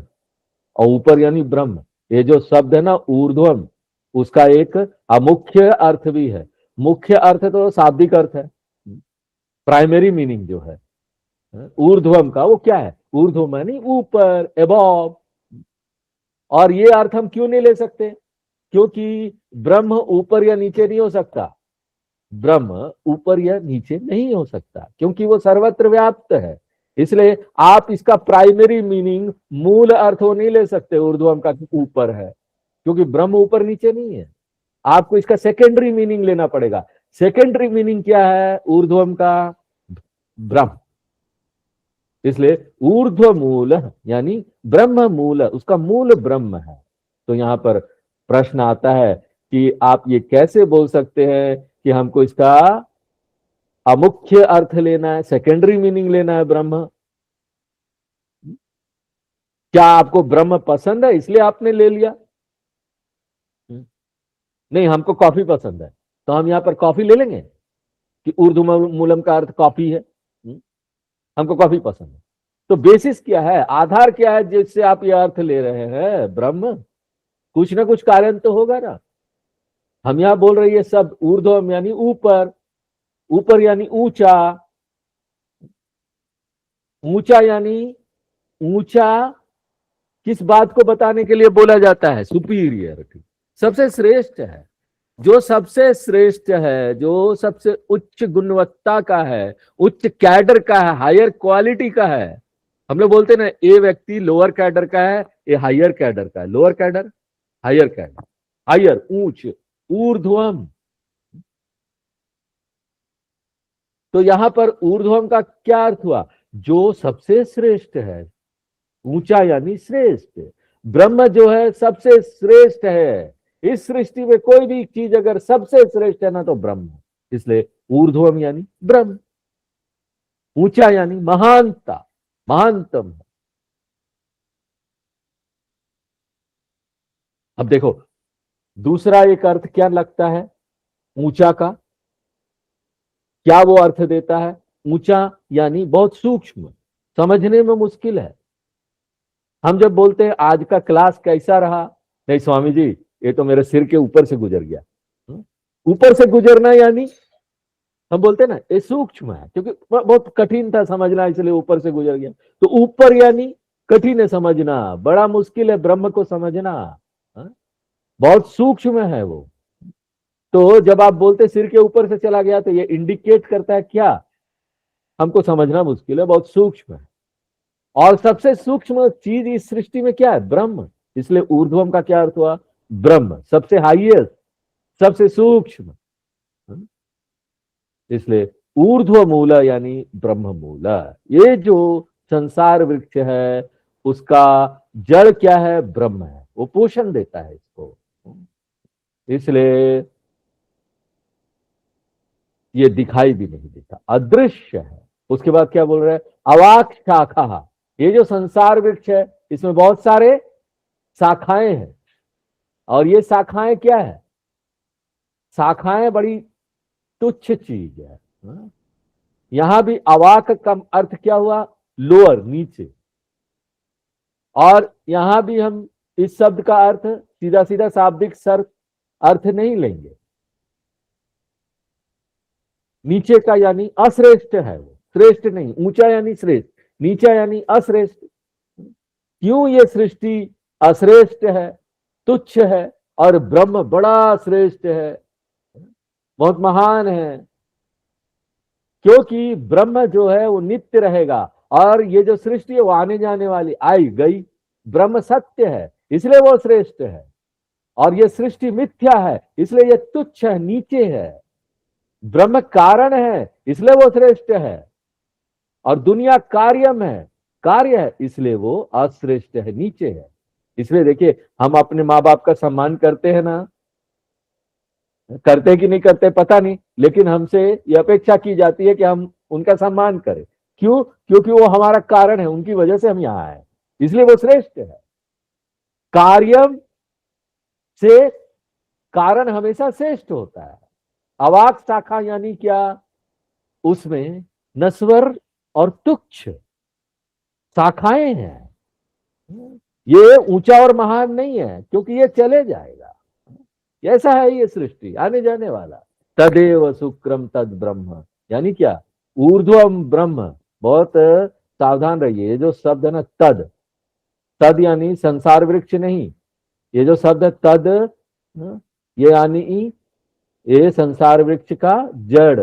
A: और ऊपर यानी ब्रह्म। ये जो शब्द है ना ऊर्ध्वम, उसका एक अमुख्य अर्थ भी है। मुख्य अर्थ तो शाब्दिक अर्थ है, प्राइमरी मीनिंग जो है ऊर्ध्वम का, वो क्या है? ऊर्ध्वम यानी ऊपर, एबव। और ये अर्थ हम क्यों नहीं ले सकते? क्योंकि ब्रह्म ऊपर या नीचे नहीं हो सकता। ब्रह्म ऊपर या नीचे नहीं हो सकता, क्योंकि वो सर्वत्र व्याप्त है। इसलिए आप इसका प्राइमरी मीनिंग, मूल अर्थ वो नहीं ले सकते ऊर्ध्वम का ऊपर है, क्योंकि ब्रह्म ऊपर नीचे नहीं है। आपको इसका सेकेंडरी मीनिंग लेना पड़ेगा। सेकेंडरी मीनिंग क्या है ऊर्ध्वम का? ब्रह्म। इसलिए ऊर्ध्व मूल यानी ब्रह्म मूल, उसका मूल ब्रह्म है। तो यहां पर प्रश्न आता है कि आप ये कैसे बोल सकते हैं कि हमको इसका अमुख्य अर्थ लेना है, सेकेंडरी मीनिंग लेना है ब्रह्म? क्या आपको ब्रह्म पसंद है इसलिए आपने ले लिया? नहीं, हमको कॉफी पसंद है तो हम यहां पर कॉफी ले लेंगे कि ऊर्ध्व मूलम का अर्थ कॉफी है। हमको कॉफी पसंद है। तो बेसिस क्या है, आधार क्या है जिससे आप ये अर्थ ले रहे हैं? ब्रह्म। कुछ ना कुछ कारण तो होगा ना। हम यहां बोल रहे हैं सब ऊर्ध्वम यानी ऊपर, ऊपर यानी ऊंचा, ऊंचा यानी ऊंचा किस बात को बताने के लिए बोला जाता है? सुपीरियरिटी, सबसे श्रेष्ठ है। जो सबसे श्रेष्ठ है, जो सबसे उच्च गुणवत्ता का है, उच्च कैडर का है, हायर क्वालिटी का है। हम लोग बोलते हैं ना, ये व्यक्ति लोअर कैडर का है, ये हायर कैडर का है। Lower cadre, higher cadre, higher ऊंच, ऊर्ध्वम। तो यहां पर ऊर्ध्वम का क्या अर्थ हुआ? जो सबसे श्रेष्ठ है, ऊंचा यानी श्रेष्ठ। ब्रह्म जो है सबसे श्रेष्ठ है, इस सृष्टि में कोई भी चीज अगर सबसे श्रेष्ठ है ना तो ब्रह्म है। इसलिए ऊर्ध्वम यानी ब्रह्म, ऊंचा यानी महानता, महानतम। अब देखो दूसरा एक अर्थ क्या लगता है ऊंचा का, क्या वो अर्थ देता है? ऊंचा यानी बहुत सूक्ष्म, समझने में मुश्किल है। हम जब बोलते हैं आज का क्लास कैसा रहा, नहीं स्वामी जी ये तो मेरे सिर के ऊपर से गुजर गया। ऊपर से गुजरना यानी हम बोलते हैं ना ये सूक्ष्म है, क्योंकि बहुत कठिन था समझना इसलिए ऊपर से गुजर गया। तो ऊपर यानी कठिन है समझना, बड़ा मुश्किल है ब्रह्म को समझना, बहुत सूक्ष्म है वो। तो जब आप बोलते सिर के ऊपर से चला गया तो ये इंडिकेट करता है क्या? हमको समझना मुश्किल है, बहुत सूक्ष्म है। और सबसे सूक्ष्म चीज इस सृष्टि में क्या है? ब्रह्म। इसलिए ऊर्ध्वम का क्या अर्थ हुआ? ब्रह्म, सबसे हाईएस्ट, सबसे सूक्ष्म। इसलिए ऊर्ध्व मूल यानी ब्रह्म मूल। ये जो संसार वृक्ष है उसका जड़ क्या है? ब्रह्म है, वो पोषण देता है इसको। इसलिए ये दिखाई भी नहीं देता, अदृश्य है। उसके बाद क्या बोल रहे हैं? अवाक शाखा। ये जो संसार वृक्ष है इसमें बहुत सारे शाखाएं हैं, और ये शाखाएं क्या है? शाखाएं बड़ी तुच्छ चीज है। यहां भी अवाक का अर्थ क्या हुआ? लोअर, नीचे। और यहां भी हम इस शब्द का अर्थ सीधा सीधा शाब्दिक अर्थ नहीं लेंगे। नीचे का यानी अश्रेष्ठ है, वो श्रेष्ठ नहीं। ऊंचा यानी श्रेष्ठ, नीचा यानी अश्रेष्ठ। क्यों ये सृष्टि अश्रेष्ठ है, तुच्छ है, और ब्रह्म बड़ा श्रेष्ठ है, बहुत महान है? क्योंकि ब्रह्म जो है वो नित्य रहेगा, और ये जो सृष्टि है वो आने जाने वाली, आई गई। ब्रह्म सत्य है इसलिए वो श्रेष्ठ है, और ये सृष्टि मिथ्या है इसलिए ये तुच्छ है, नीचे है। ब्रह्म कारण है इसलिए वो श्रेष्ठ है, और दुनिया कार्यम है, कार्य है, इसलिए वो अश्रेष्ठ है, नीचे है। इसलिए देखिए हम अपने माँ बाप का सम्मान करते हैं ना, करते कि नहीं करते पता नहीं, लेकिन हमसे ये अपेक्षा की जाती है कि हम उनका सम्मान करें। क्यों? क्योंकि वो हमारा कारण है, उनकी वजह से हम यहाँ आए, इसलिए वो श्रेष्ठ है। कार्यम से कारण हमेशा श्रेष्ठ होता है। अवाक शाखा यानी क्या? उसमें नश्वर और तुच्छ शाखाएं हैं। ये ऊंचा और महान नहीं है, क्योंकि ये चले जाएगा। ऐसा है ये सृष्टि, आने जाने वाला। तदेव शुक्रम तद ब्रह्म यानी क्या? ऊर्ध्वम ब्रह्म। बहुत सावधान रहिए, ये जो शब्द है ना तद, तद यानी संसार वृक्ष नहीं। ये जो शब्द है तद, ये यानी ये संसार वृक्ष का जड़।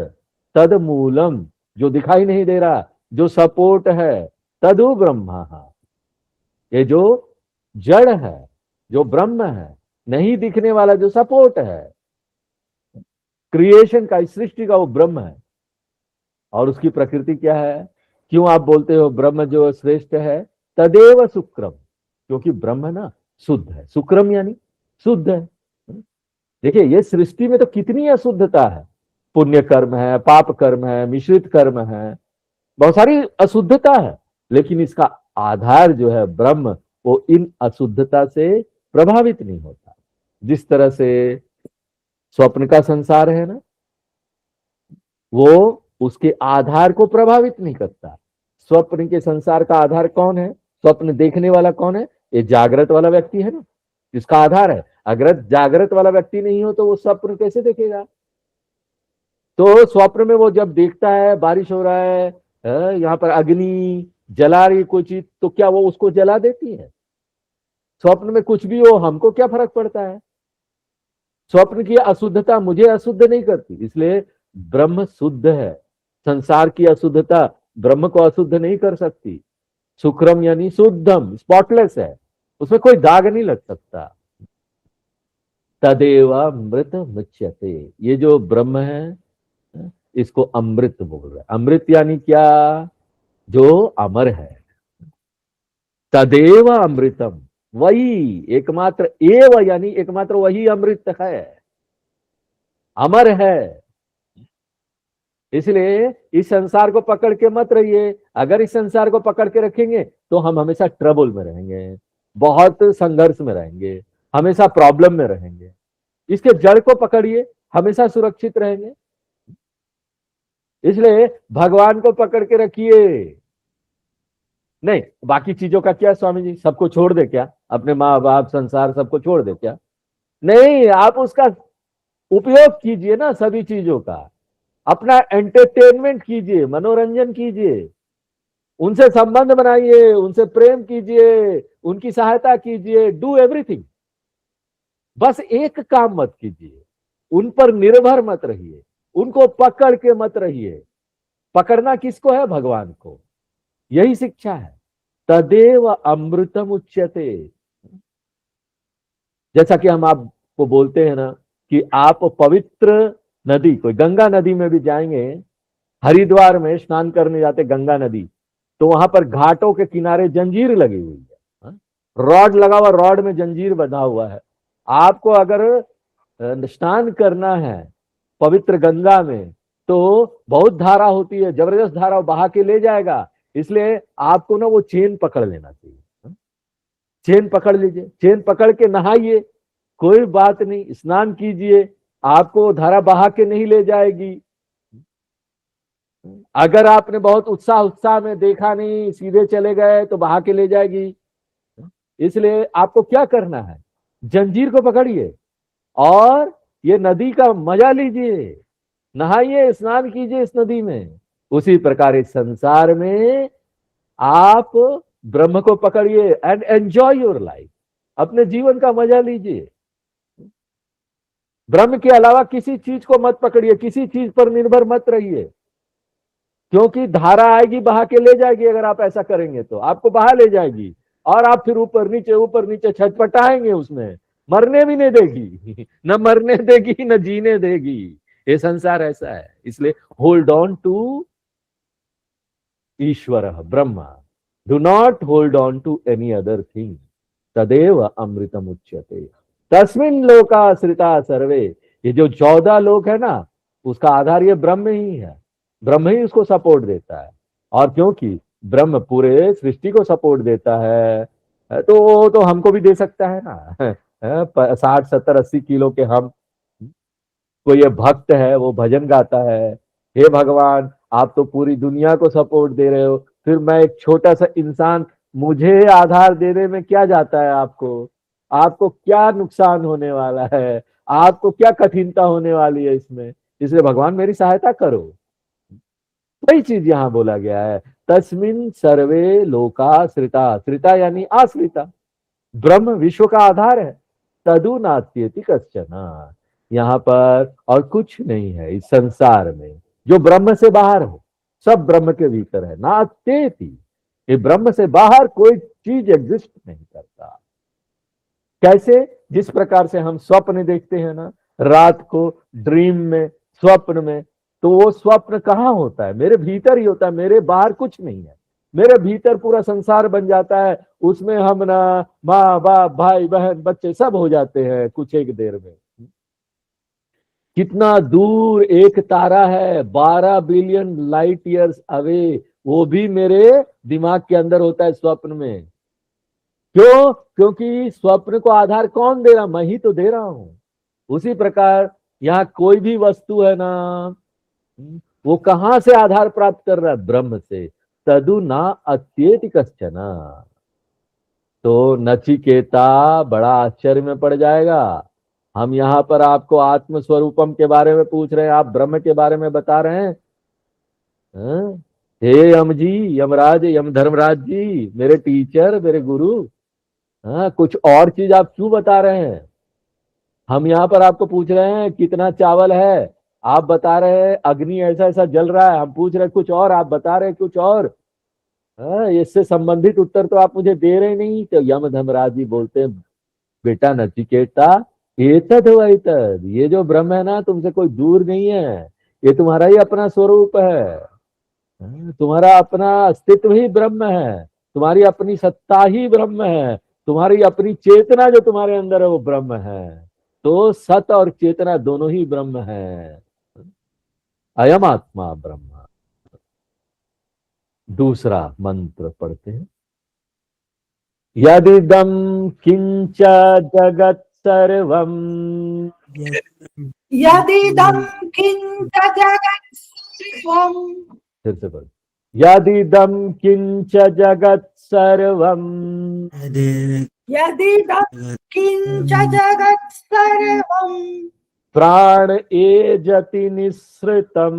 A: तद मूलम, जो दिखाई नहीं दे रहा, जो सपोर्ट है। तदु ब्रह्म, ये जो जड़ है, जो ब्रह्म है, नहीं दिखने वाला जो सपोर्ट है क्रिएशन का, इस सृष्टि का, वो ब्रह्म है। और उसकी प्रकृति क्या है? क्यों आप बोलते हो ब्रह्म जो श्रेष्ठ है? तदेव शुक्रम, क्योंकि ब्रह्म ना शुद्ध है। शुक्रम यानी शुद्ध है। देखिए ये सृष्टि में तो कितनी अशुद्धता है, पुण्य कर्म है, पाप कर्म है, मिश्रित कर्म है, बहुत सारी अशुद्धता है, लेकिन इसका आधार जो है ब्रह्म, वो इन अशुद्धता से प्रभावित नहीं होता। जिस तरह से स्वप्न का संसार है ना, वो उसके आधार को प्रभावित नहीं करता। स्वप्न के संसार का आधार कौन है? स्वप्न देखने वाला कौन है? ये जागृत वाला व्यक्ति है ना, जिसका आधार है। अगर जागृत वाला व्यक्ति नहीं हो तो वो स्वप्न कैसे देखेगा? तो स्वप्न में वो जब देखता है बारिश हो रहा है, यहाँ पर अग्नि जला रही कोई चीज, तो क्या वो उसको जला देती है? स्वप्न में कुछ भी हो, हमको क्या फर्क पड़ता है? स्वप्न की अशुद्धता मुझे अशुद्ध नहीं करती, इसलिए ब्रह्म शुद्ध है। संसार की अशुद्धता ब्रह्म को अशुद्ध नहीं कर सकती। शुक्रम यानी शुद्धम, स्पॉटलेस है, उसमें कोई दाग नहीं लग सकता। तदेव अमृत मुच्यते, ये जो ब्रह्म है इसको अमृत बोल रहा है। अमृत यानी क्या? जो अमर है। तदेव अमृतम, वही एकमात्र एव, यानी एकमात्र वही अमृत है, अमर है। इसलिए इस संसार को पकड़ के मत रहिए। अगर इस संसार को पकड़ के रखेंगे तो हम हमेशा ट्रबल में रहेंगे, बहुत संघर्ष में रहेंगे, हमेशा प्रॉब्लम में रहेंगे। इसके जड़ को पकड़िए, हमेशा सुरक्षित रहेंगे। इसलिए भगवान को पकड़ के रखिए। नहीं, बाकी चीजों का क्या स्वामी जी, सबको छोड़ दे क्या? अपने माँ बाप संसार सबको छोड़ दे क्या? नहीं, आप उसका उपयोग कीजिए ना, सभी चीजों का। अपना एंटरटेनमेंट कीजिए, मनोरंजन कीजिए, उनसे संबंध बनाइए, उनसे प्रेम कीजिए, उनकी सहायता कीजिए, डू एवरीथिंग। बस एक काम मत कीजिए, उन पर निर्भर मत रहिए, उनको पकड़ के मत रहिए। पकड़ना किसको है? भगवान को। यही शिक्षा है। तदेव अमृतम उच्यते। जैसा कि हम आपको बोलते हैं ना कि आप पवित्र नदी, कोई गंगा नदी में भी जाएंगे, हरिद्वार में स्नान करने जाते गंगा नदी, तो वहां पर घाटों के किनारे जंजीर लगी हुई है, रॉड लगा हुआ, रॉड में जंजीर बंधा हुआ है। आपको अगर स्नान करना है पवित्र गंगा में तो बहुत धारा होती है, जबरदस्त धारा बहा के ले जाएगा। इसलिए आपको ना वो चेन पकड़ लेना चाहिए। चेन पकड़ लीजिए, चेन पकड़ के नहाइए, कोई बात नहीं, स्नान कीजिए, आपको धारा बहा के नहीं ले जाएगी। अगर आपने बहुत उत्साह में देखा नहीं, सीधे चले गए, तो बहा के ले जाएगी। इसलिए आपको क्या करना है? जंजीर को पकड़िए और ये नदी का मजा लीजिए, नहाइए, स्नान कीजिए इस नदी में। उसी प्रकार इस संसार में आप ब्रह्म को पकड़िए एंड एंजॉय योर लाइफ, अपने जीवन का मजा लीजिए। ब्रह्म के अलावा किसी चीज को मत पकड़िए, किसी चीज पर निर्भर मत रहिए, क्योंकि धारा आएगी, बहा के ले जाएगी। अगर आप ऐसा करेंगे तो आपको बहा ले जाएगी और आप फिर ऊपर नीचे छटपटाएंगे, उसमें मरने भी नहीं देगी, न मरने देगी न जीने देगी। ये संसार ऐसा है। इसलिए hold on to Ishwar Brahma, do not hold on to any other thing. तदेव अमृतम उच्यते तस्मिन लोकाश्रिता सर्वे। ये जो 14 लोक है ना, उसका आधार ये ब्रह्म ही है। ब्रह्म ही उसको सपोर्ट देता है। और क्योंकि ब्रह्म पूरे सृष्टि को सपोर्ट देता है, तो हमको भी दे सकता है ना। 60 70 80 किलो के हम, कोई ये भक्त है वो भजन गाता है, हे भगवान आप तो पूरी दुनिया को सपोर्ट दे रहे हो, फिर मैं एक छोटा सा इंसान, मुझे आधार देने में क्या जाता है? आपको क्या नुकसान होने वाला है? आपको क्या कठिनता होने वाली है इसमें? इसलिए भगवान मेरी सहायता करो। वही चीज यहां बोला गया है, तस्मिन सर्वे लोकाश्रिता। श्रिता यानी आश्रिता। ब्रह्म विश्व का आधार है। तदु नास्त्येति कश्चन। यहाँ पर और कुछ नहीं है इस संसार में जो ब्रह्म से बाहर हो, सब ब्रह्म के भीतर है। नास्त्येति, ये ब्रह्म से बाहर कोई चीज एग्जिस्ट नहीं करता। कैसे? जिस प्रकार से हम स्वप्न देखते हैं ना, रात को ड्रीम में, स्वप्न में, तो वो स्वप्न कहाँ होता है? मेरे भीतर ही होता है, मेरे बाहर कुछ नहीं है। मेरे भीतर पूरा संसार बन जाता है, उसमें हम ना माँ बाप भाई बहन बच्चे सब हो जाते हैं कुछ एक देर में। कितना दूर एक तारा है, 12 बिलियन लाइट ईयर्स अवे, वो भी मेरे दिमाग के अंदर होता है स्वप्न में। क्यों? क्योंकि स्वप्न को आधार कौन दे रहा? मैं ही तो दे रहा हूं। उसी प्रकार यहाँ कोई भी वस्तु है ना, वो कहां से आधार प्राप्त कर रहा है? ब्रह्म से। तदु ना अत्येति कश्चन। तो नचिकेता बड़ा आश्चर्य में पड़ जाएगा। हम यहाँ पर आपको आत्म स्वरूपम के बारे में पूछ रहे हैं, आप ब्रह्म के बारे में बता रहे हैं। हे यम जी, यमराज, यम धर्मराज जी, मेरे टीचर, मेरे गुरु, कुछ और चीज आप क्यों बता रहे हैं? हम यहाँ पर आपको पूछ रहे हैं कितना चावल है, आप बता रहे हैं अग्नि ऐसा ऐसा जल रहा है। हम पूछ रहे हैं कुछ और, आप बता रहे हैं कुछ और। इससे संबंधित उत्तर तो आप मुझे दे रहे नहीं। तो यम धर्मराज जी बोलते हैं, बेटा नचिकेता, एतद वैतद, ये जो ब्रह्म है ना, तुमसे कोई दूर नहीं है, ये तुम्हारा ही अपना स्वरूप है। तुम्हारा अपना अस्तित्व ही ब्रह्म है, तुम्हारी अपनी सत्ता ही ब्रह्म है। तुम्हारी अपनी चेतना जो तुम्हारे अंदर है वो ब्रह्म है। तो सत और चेतना दोनों ही ब्रह्म है। अयम आत्मा ब्रह्म। दूसरा मंत्र पढ़ते हैं। यदिदं किंच जगत् सर्वं।
B: यदिदं किंच जगत् सर्वं।
A: फिर से पढ़ो। यदिदं किंच जगत् सर्वं।
B: यदिदं किंच जगत् सर्वं।
A: प्राण एजति निःसृतम्।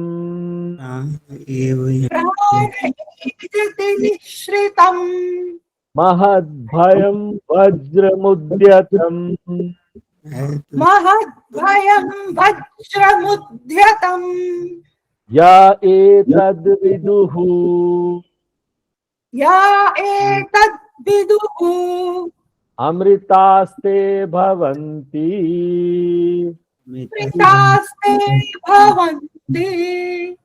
B: प्राणेजति निःसृतम्।
A: महद्भयं वज्रमुद्यतम्।
B: महद्भयं वज्रमुद्यतम्।
A: या एतद्विदुः।
B: या एतद्विदुः।
A: अमृतास्ते भवन्ति।
B: मृतास्ते भवन्ति।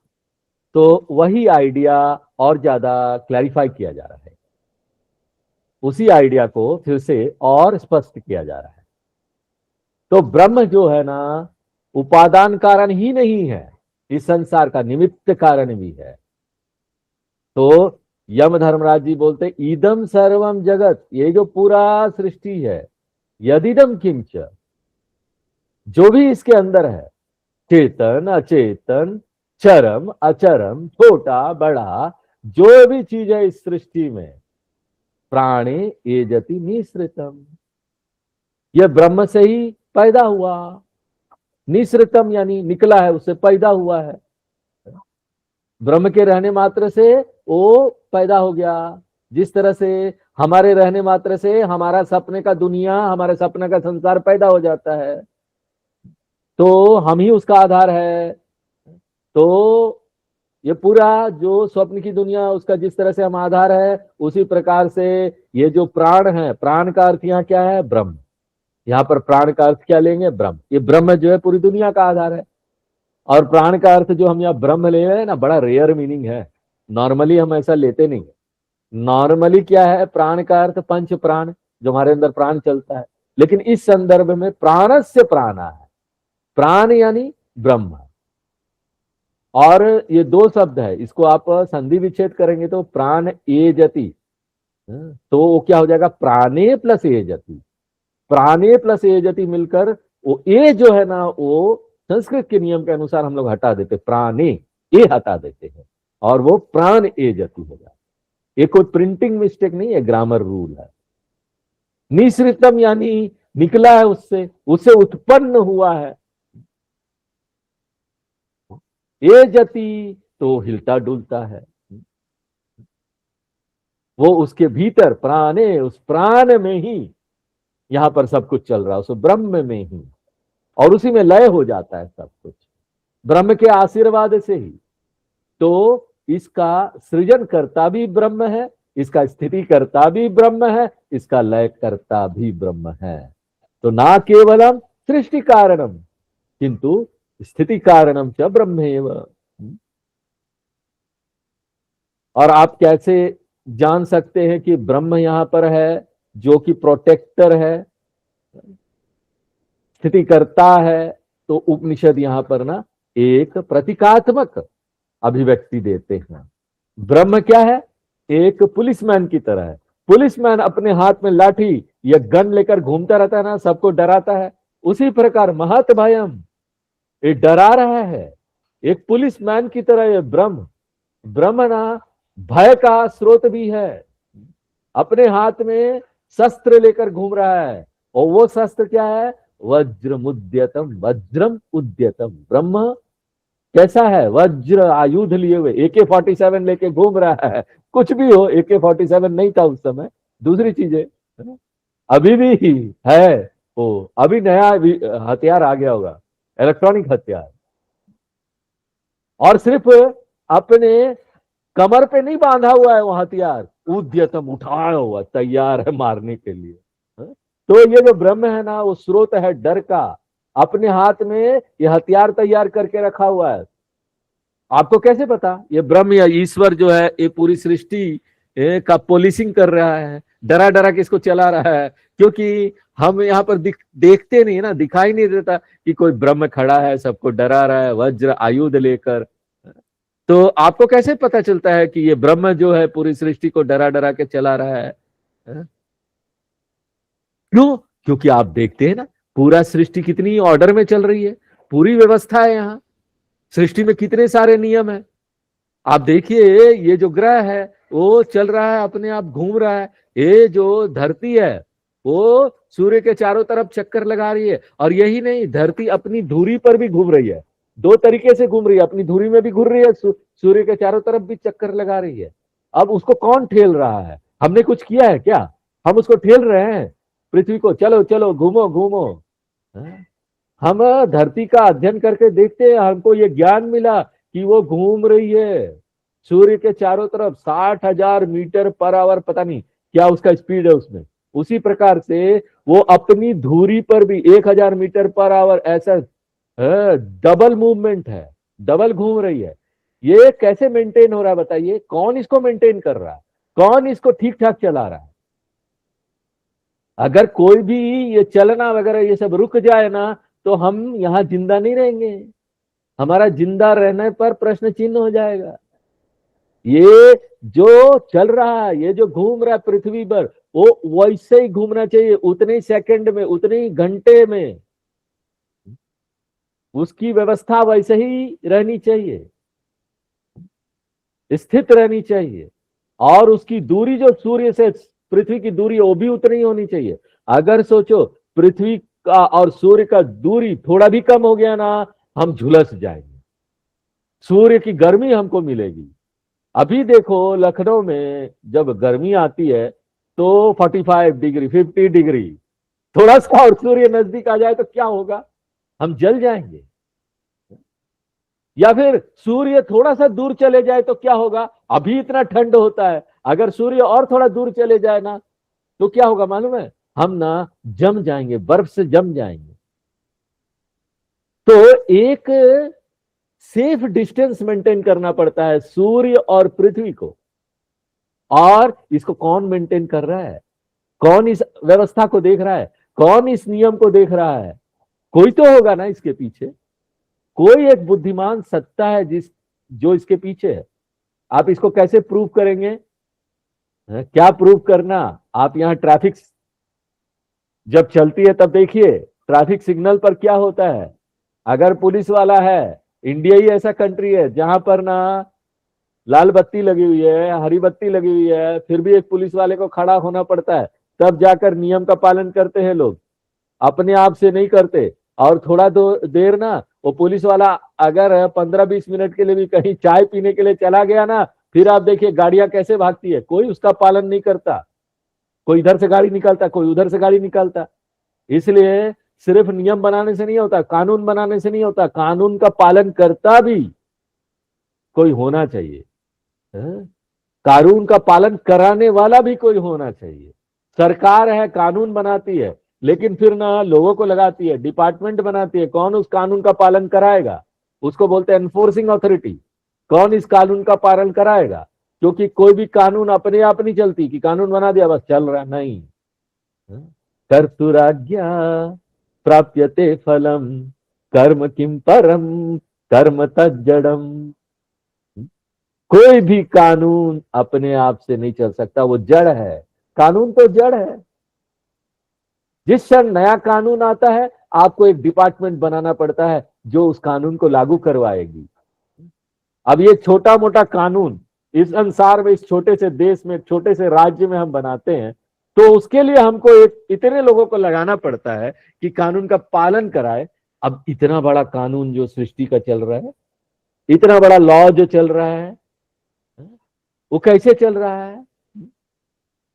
A: तो वही आइडिया और ज्यादा क्लैरिफाई किया जा रहा है। उसी आइडिया को फिर से और स्पष्ट किया जा रहा है। तो ब्रह्म जो है ना, उपादान कारण ही नहीं है, इस संसार का निमित्त कारण भी है। तो यम धर्मराज जी बोलते ईदम सर्वम जगत, ये जो पूरा सृष्टि है, यदिदम किंच, जो भी इसके अंदर है, चेतन अचेतन, चरम अचरम, छोटा बड़ा, जो भी चीज है इस सृष्टि में, प्राणे एजति निःसृतम, यह ब्रह्म से ही पैदा हुआ। निःसृतम यानी निकला है, उससे पैदा हुआ है। ब्रह्म के रहने मात्र से वो पैदा हो गया। जिस तरह से हमारे रहने मात्र से हमारा सपने का दुनिया, हमारे सपने का संसार पैदा हो जाता है, तो हम ही उसका आधार है। तो ये पूरा जो स्वप्न की दुनिया, उसका जिस तरह से हम आधार है, उसी प्रकार से ये जो प्राण है, प्राण का अर्थ यहाँ क्या है? ब्रह्म। यहाँ पर प्राण का अर्थ क्या लेंगे? ब्रह्म। ये ब्रह्म जो है पूरी दुनिया का आधार है। और प्राण का अर्थ जो हम यहाँ ब्रह्म ले रहे हैं ना, बड़ा रेयर मीनिंग है। नॉर्मली हम ऐसा लेते नहीं है। नॉर्मली क्या है? प्राण का अर्थ पंच प्राण, जो हमारे अंदर प्राण चलता है। लेकिन इस संदर्भ में प्राणस्य प्राणा है। प्राण यानी ब्रह्म। और ये दो शब्द है, इसको आप संधि विच्छेद करेंगे तो प्राण एजति, तो वो क्या हो जाएगा? प्राणे प्लस एजति। प्राणे प्लस एजति मिलकर वो ए जो है ना, वो संस्कृत के नियम के अनुसार हम लोग हटा देते, प्राणे ए हटा देते हैं और वो प्राण एजति हो जाता। ये कोई प्रिंटिंग मिस्टेक नहीं है, ग्रामर रूल है। निःसृतम यानी निकला है, उससे उत्पन्न हुआ है। एजति तो हिलता डुलता है। वो उसके भीतर प्राणे, उस प्राण में ही यहां पर सब कुछ चल रहा है, उस ब्रह्म में ही, और उसी में लय हो जाता है सब कुछ, ब्रह्म के आशीर्वाद से ही। तो इसका सृजन करता भी ब्रह्म है, इसका स्थिति करता भी ब्रह्म है, इसका लय करता भी ब्रह्म है। तो ना केवलम सृष्टि कारणम किंतु स्थिति कारणम च ब्रह्मेव। और आप कैसे जान सकते हैं कि ब्रह्म यहां पर है, जो कि प्रोटेक्टर है, स्थिति करता है? तो उपनिषद यहां पर ना एक प्रतीकात्मक अभिव्यक्ति देते हैं। ब्रह्म क्या है? एक पुलिसमैन की तरह है। पुलिसमैन अपने हाथ में लाठी या गन लेकर घूमता रहता है ना, सबको डराता है। उसी प्रकार महत भयम, ये डरा रहा है। एक पुलिसमैन की तरह ये ब्रह्म, ब्रह्म ना भय का स्रोत भी है। अपने हाथ में शस्त्र लेकर घूम रहा है, और वो शस्त्र क्या है? वज्रम उद्यतम, वज्रम उद्यतम। ब्रह्म कैसा है? वज्र आयुध लिए हुए, AK-47 लेके घूम रहा है। कुछ भी हो, AK-47 नहीं था उस समय, दूसरी चीजें अभी भी है। वो अभी नया हथियार आ गया होगा, इलेक्ट्रॉनिक हथियार। और सिर्फ अपने कमर पे नहीं बांधा हुआ है वो हथियार, उद्यतम, उठाया हुआ, तैयार है मारने के लिए। तो ये जो ब्रह्म है ना, वो स्रोत है डर का। अपने हाथ में ये हथियार तैयार करके रखा हुआ है। आपको कैसे पता? ये ब्रह्म या ईश्वर जो है, ये पूरी सृष्टि का पॉलिशिंग कर रहा है, डरा डरा के इसको चला रहा है, क्योंकि हम यहाँ पर देखते नहीं ना, दिखाई नहीं देता कि कोई ब्रह्म खड़ा है, सबको डरा रहा है वज्र आयुध लेकर। तो आपको कैसे पता चलता है कि ये ब्रह्म जो है पूरी सृष्टि को डरा डरा के चला रहा है? क्यों? क्योंकि आप देखते हैं ना, पूरा सृष्टि कितनी ऑर्डर में चल रही है, पूरी व्यवस्था है यहाँ। सृष्टि में कितने सारे नियम है। आप देखिए, ये जो ग्रह है वो चल रहा है, अपने आप घूम रहा है। ये जो धरती है वो सूर्य के चारों तरफ चक्कर लगा रही है। और यही नहीं, धरती अपनी धुरी पर भी घूम रही है। दो तरीके से घूम रही है, अपनी धुरी में भी घूम रही है, सूर्य के चारों तरफ भी चक्कर लगा रही है। अब उसको कौन ठेल रहा है? हमने कुछ किया है क्या? हम उसको ठेल रहे हैं, पृथ्वी को, चलो चलो घूमो घूमो। हम धरती का अध्ययन करके देखते हैं, हमको ये ज्ञान मिला कि वो घूम रही है सूर्य के चारों तरफ 60,000 मीटर पर आवर, पता नहीं क्या उसका स्पीड है उसमें। उसी प्रकार से वो अपनी धुरी पर भी 1,000 मीटर पर आवर, ऐसा डबल मूवमेंट है, डबल घूम रही है। ये कैसे मेंटेन हो रहा है बताइए? कौन इसको मेंटेन कर रहा है? कौन इसको ठीक ठाक चला रहा है? अगर कोई भी ये चलना वगैरह ये सब रुक जाए ना, तो हम यहां जिंदा नहीं रहेंगे। हमारा जिंदा रहने पर प्रश्न चिन्ह हो जाएगा। ये जो चल रहा है, ये जो घूम रहा है पृथ्वी पर, वो वैसे ही घूमना चाहिए, उतने ही सेकंड में, उतने ही घंटे में। उसकी व्यवस्था वैसे ही रहनी चाहिए, स्थित रहनी चाहिए। और उसकी दूरी जो सूर्य से पृथ्वी की दूरी है वो भी उतनी ही होनी चाहिए। अगर सोचो पृथ्वी का और सूर्य का दूरी थोड़ा भी कम हो गया ना, हम झुलस जाएंगे, सूर्य की गर्मी हमको मिलेगी। अभी देखो लखनऊ में जब गर्मी आती है तो 45 डिग्री 50 डिग्री, थोड़ा सा और सूर्य नजदीक आ जाए तो क्या होगा? हम जल जाएंगे। या फिर सूर्य थोड़ा सा दूर चले जाए तो क्या होगा? अभी इतना ठंड होता है, अगर सूर्य और थोड़ा दूर चले जाए ना तो क्या होगा मालूम है? हम ना जम जाएंगे, बर्फ से जम जाएंगे। तो एक सेफ डिस्टेंस मेंटेन करना पड़ता है सूर्य और पृथ्वी को। और इसको कौन मेंटेन कर रहा है? कौन इस व्यवस्था को देख रहा है? कौन इस नियम को देख रहा है? कोई तो होगा ना इसके पीछे, कोई एक बुद्धिमान सत्ता है जो इसके पीछे है। आप इसको कैसे प्रूव करेंगे? क्या प्रूव करना? आप यहां ट्रैफिक जब चलती है तब देखिए ट्रैफिक सिग्नल पर क्या होता है। अगर पुलिस वाला है, इंडिया ही ऐसा कंट्री है जहां पर ना लाल बत्ती लगी हुई है, हरी बत्ती लगी हुई है, फिर भी एक पुलिस वाले को खड़ा होना पड़ता है, तब जाकर नियम का पालन करते हैं लोग, अपने आप से नहीं करते। और थोड़ा देर ना वो पुलिस वाला अगर 15-20 मिनट के लिए भी कहीं चाय पीने के लिए चला गया ना, फिर आप देखिए गाड़ियां कैसे भागती है, कोई उसका पालन नहीं करता। कोई इधर से गाड़ी निकालता, कोई उधर से गाड़ी निकालता। इसलिए सिर्फ नियम बनाने से नहीं होता, कानून बनाने से नहीं होता, कानून का पालन करता भी कोई होना चाहिए। कानून का पालन कराने वाला भी कोई होना चाहिए। सरकार है, कानून बनाती है, लेकिन फिर ना लोगों को लगाती है, डिपार्टमेंट बनाती है, कौन उस कानून का पालन कराएगा? उसको बोलते हैं एनफोर्सिंग अथॉरिटी। कौन इस कानून का पालन कराएगा? क्योंकि कोई भी कानून अपने आप नहीं चलती कि कानून बना दिया बस चल रहा, नहीं। कर्तुराज्ञा प्राप्यते फलम, कर्म किम परम, कर्म तज्जड़म। कोई भी कानून अपने आप से नहीं चल सकता, वो जड़ है। कानून तो जड़ है। जिस क्षण नया कानून आता है आपको एक डिपार्टमेंट बनाना पड़ता है जो उस कानून को लागू करवाएगी। अब ये छोटा मोटा कानून इस संसार में, इस छोटे से देश में, छोटे से राज्य में हम बनाते हैं, तो उसके लिए हमको इतने लोगों को लगाना पड़ता है कि कानून का पालन कराए। अब इतना बड़ा कानून जो सृष्टि का चल रहा है, इतना बड़ा लॉ जो चल रहा है, वो कैसे चल रहा है?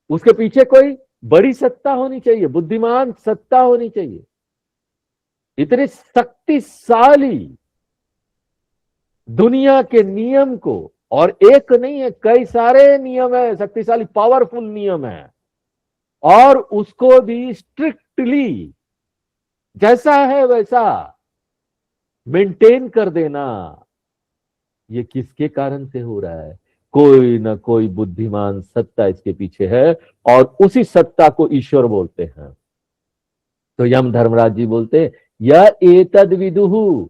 A: उसके पीछे कोई बड़ी सत्ता होनी चाहिए, बुद्धिमान सत्ता होनी चाहिए, इतनी शक्तिशाली दुनिया के नियम को। और एक नहीं है, कई सारे नियम है, शक्तिशाली पावरफुल नियम है, और उसको भी स्ट्रिक्टली जैसा है वैसा मेंटेन कर देना। ये किसके कारण से हो रहा है? कोई ना कोई बुद्धिमान सत्ता इसके पीछे है और उसी सत्ता को ईश्वर बोलते हैं। तो यम धर्मराज जी बोलते यह एतद विदुहु,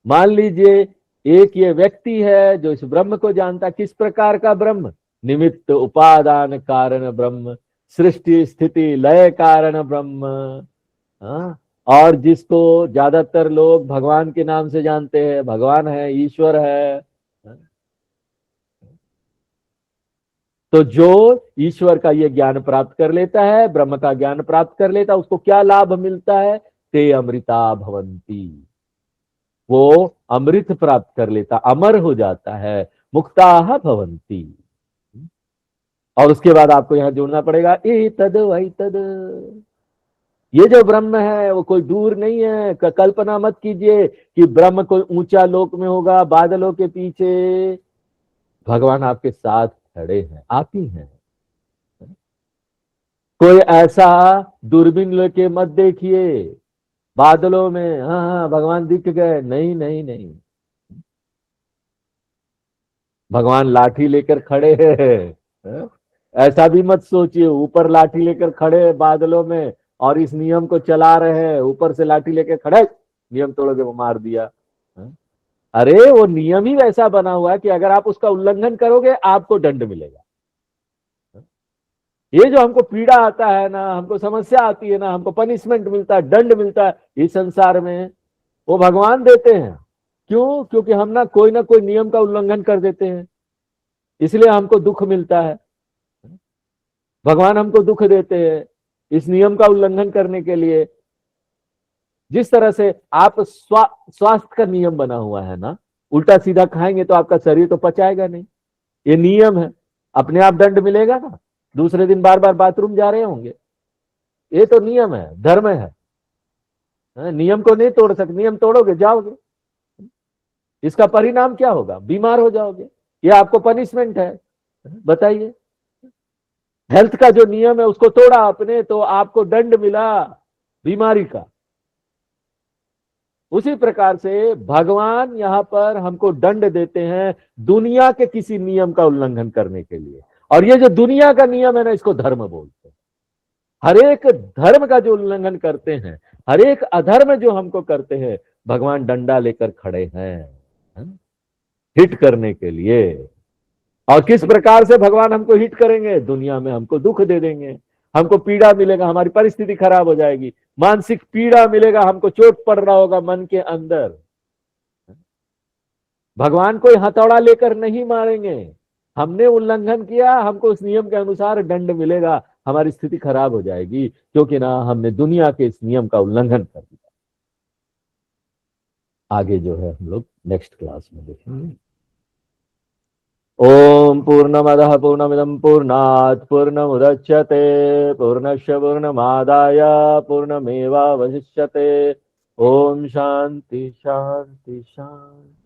A: मान लीजिए एक ये व्यक्ति है जो इस ब्रह्म को जानता। किस प्रकार का ब्रह्म? निमित्त उपादान कारण ब्रह्म, सृष्टि स्थिति लय कारण ब्रह्म। हाँ? और जिसको ज्यादातर लोग भगवान के नाम से जानते हैं, भगवान है, ईश्वर है। तो जो ईश्वर का ये ज्ञान प्राप्त कर लेता है, ब्रह्म का ज्ञान प्राप्त कर लेता है, उसको क्या लाभ मिलता है? ते अमृता भवंती, वो अमृत प्राप्त कर लेता, अमर हो जाता है, मुक्ताः भवंती। और उसके बाद आपको यहां जोड़ना पड़ेगा एतद वही तद, ये जो ब्रह्म है वो कोई दूर नहीं है। कल्पना मत कीजिए कि ब्रह्म कोई ऊंचा लोक में होगा, बादलों के पीछे। भगवान आपके साथ खड़े हैं, आप ही हैं। कोई ऐसा दूरबीन लेके मत देखिए बादलों में, हाँ हाँ भगवान दिख गए, नहीं नहीं नहीं। भगवान लाठी लेकर खड़े हैं। ऐसा भी मत सोचिए ऊपर लाठी लेकर खड़े हैं बादलों में और इस नियम को चला रहे हैं, ऊपर से लाठी लेकर खड़े, नियम तोड़ोगे वो मार दिया। अरे वो नियम ही वैसा बना हुआ है कि अगर आप उसका उल्लंघन करोगे आपको दंड मिलेगा। ये जो हमको पीड़ा आता है ना, हमको समस्या आती है ना, हमको पनिशमेंट मिलता है, दंड मिलता है इस संसार में, वो भगवान देते हैं। क्यों? क्योंकि हम ना कोई नियम का उल्लंघन कर देते हैं, इसलिए हमको दुख मिलता है। भगवान हमको दुख देते हैं इस नियम का उल्लंघन करने के लिए। जिस तरह से आप स्वास्थ्य का नियम बना हुआ है ना, उल्टा सीधा खाएंगे तो आपका शरीर तो पचाएगा नहीं, ये नियम है। अपने आप दंड मिलेगा ना, दूसरे दिन बार बार बाथरूम जा रहे होंगे, ये तो नियम है, धर्म है। नियम को नहीं तोड़ सकते, नियम तोड़ोगे जाओगे, इसका परिणाम क्या होगा? बीमार हो जाओगे, ये आपको पनिशमेंट है। बताइए, हेल्थ का जो नियम है उसको तोड़ा आपने तो आपको दंड मिला बीमारी का। उसी प्रकार से भगवान यहां पर हमको दंड देते हैं दुनिया के किसी नियम का उल्लंघन करने के लिए। और ये जो दुनिया का नियम है ना, इसको धर्म बोलते हैं। हर एक धर्म का जो उल्लंघन करते हैं, हर एक अधर्म जो हमको करते हैं, भगवान डंडा लेकर खड़े हैं हिट करने के लिए। और किस प्रकार से भगवान हमको हिट करेंगे? दुनिया में हमको दुख दे देंगे, हमको पीड़ा मिलेगा, हमारी परिस्थिति खराब हो जाएगी, मानसिक पीड़ा मिलेगा, हमको चोट पड़ रहा होगा मन के अंदर। भगवान कोई हथौड़ा लेकर नहीं मारेंगे, हमने उल्लंघन किया, हमको उस नियम के अनुसार दंड मिलेगा, हमारी स्थिति खराब हो जाएगी, क्योंकि ना हमने दुनिया के इस नियम का उल्लंघन कर दिया। आगे जो है हम लोग नेक्स्ट क्लास में देखेंगे। ओम पूर्णमदः पूर्णमिदं पूर्णात् पूर्णमुदच्यते पूर्णस्य पूर्णमादाय पूर्णमेवावशिष्यते। ओम शांति शांति शांति।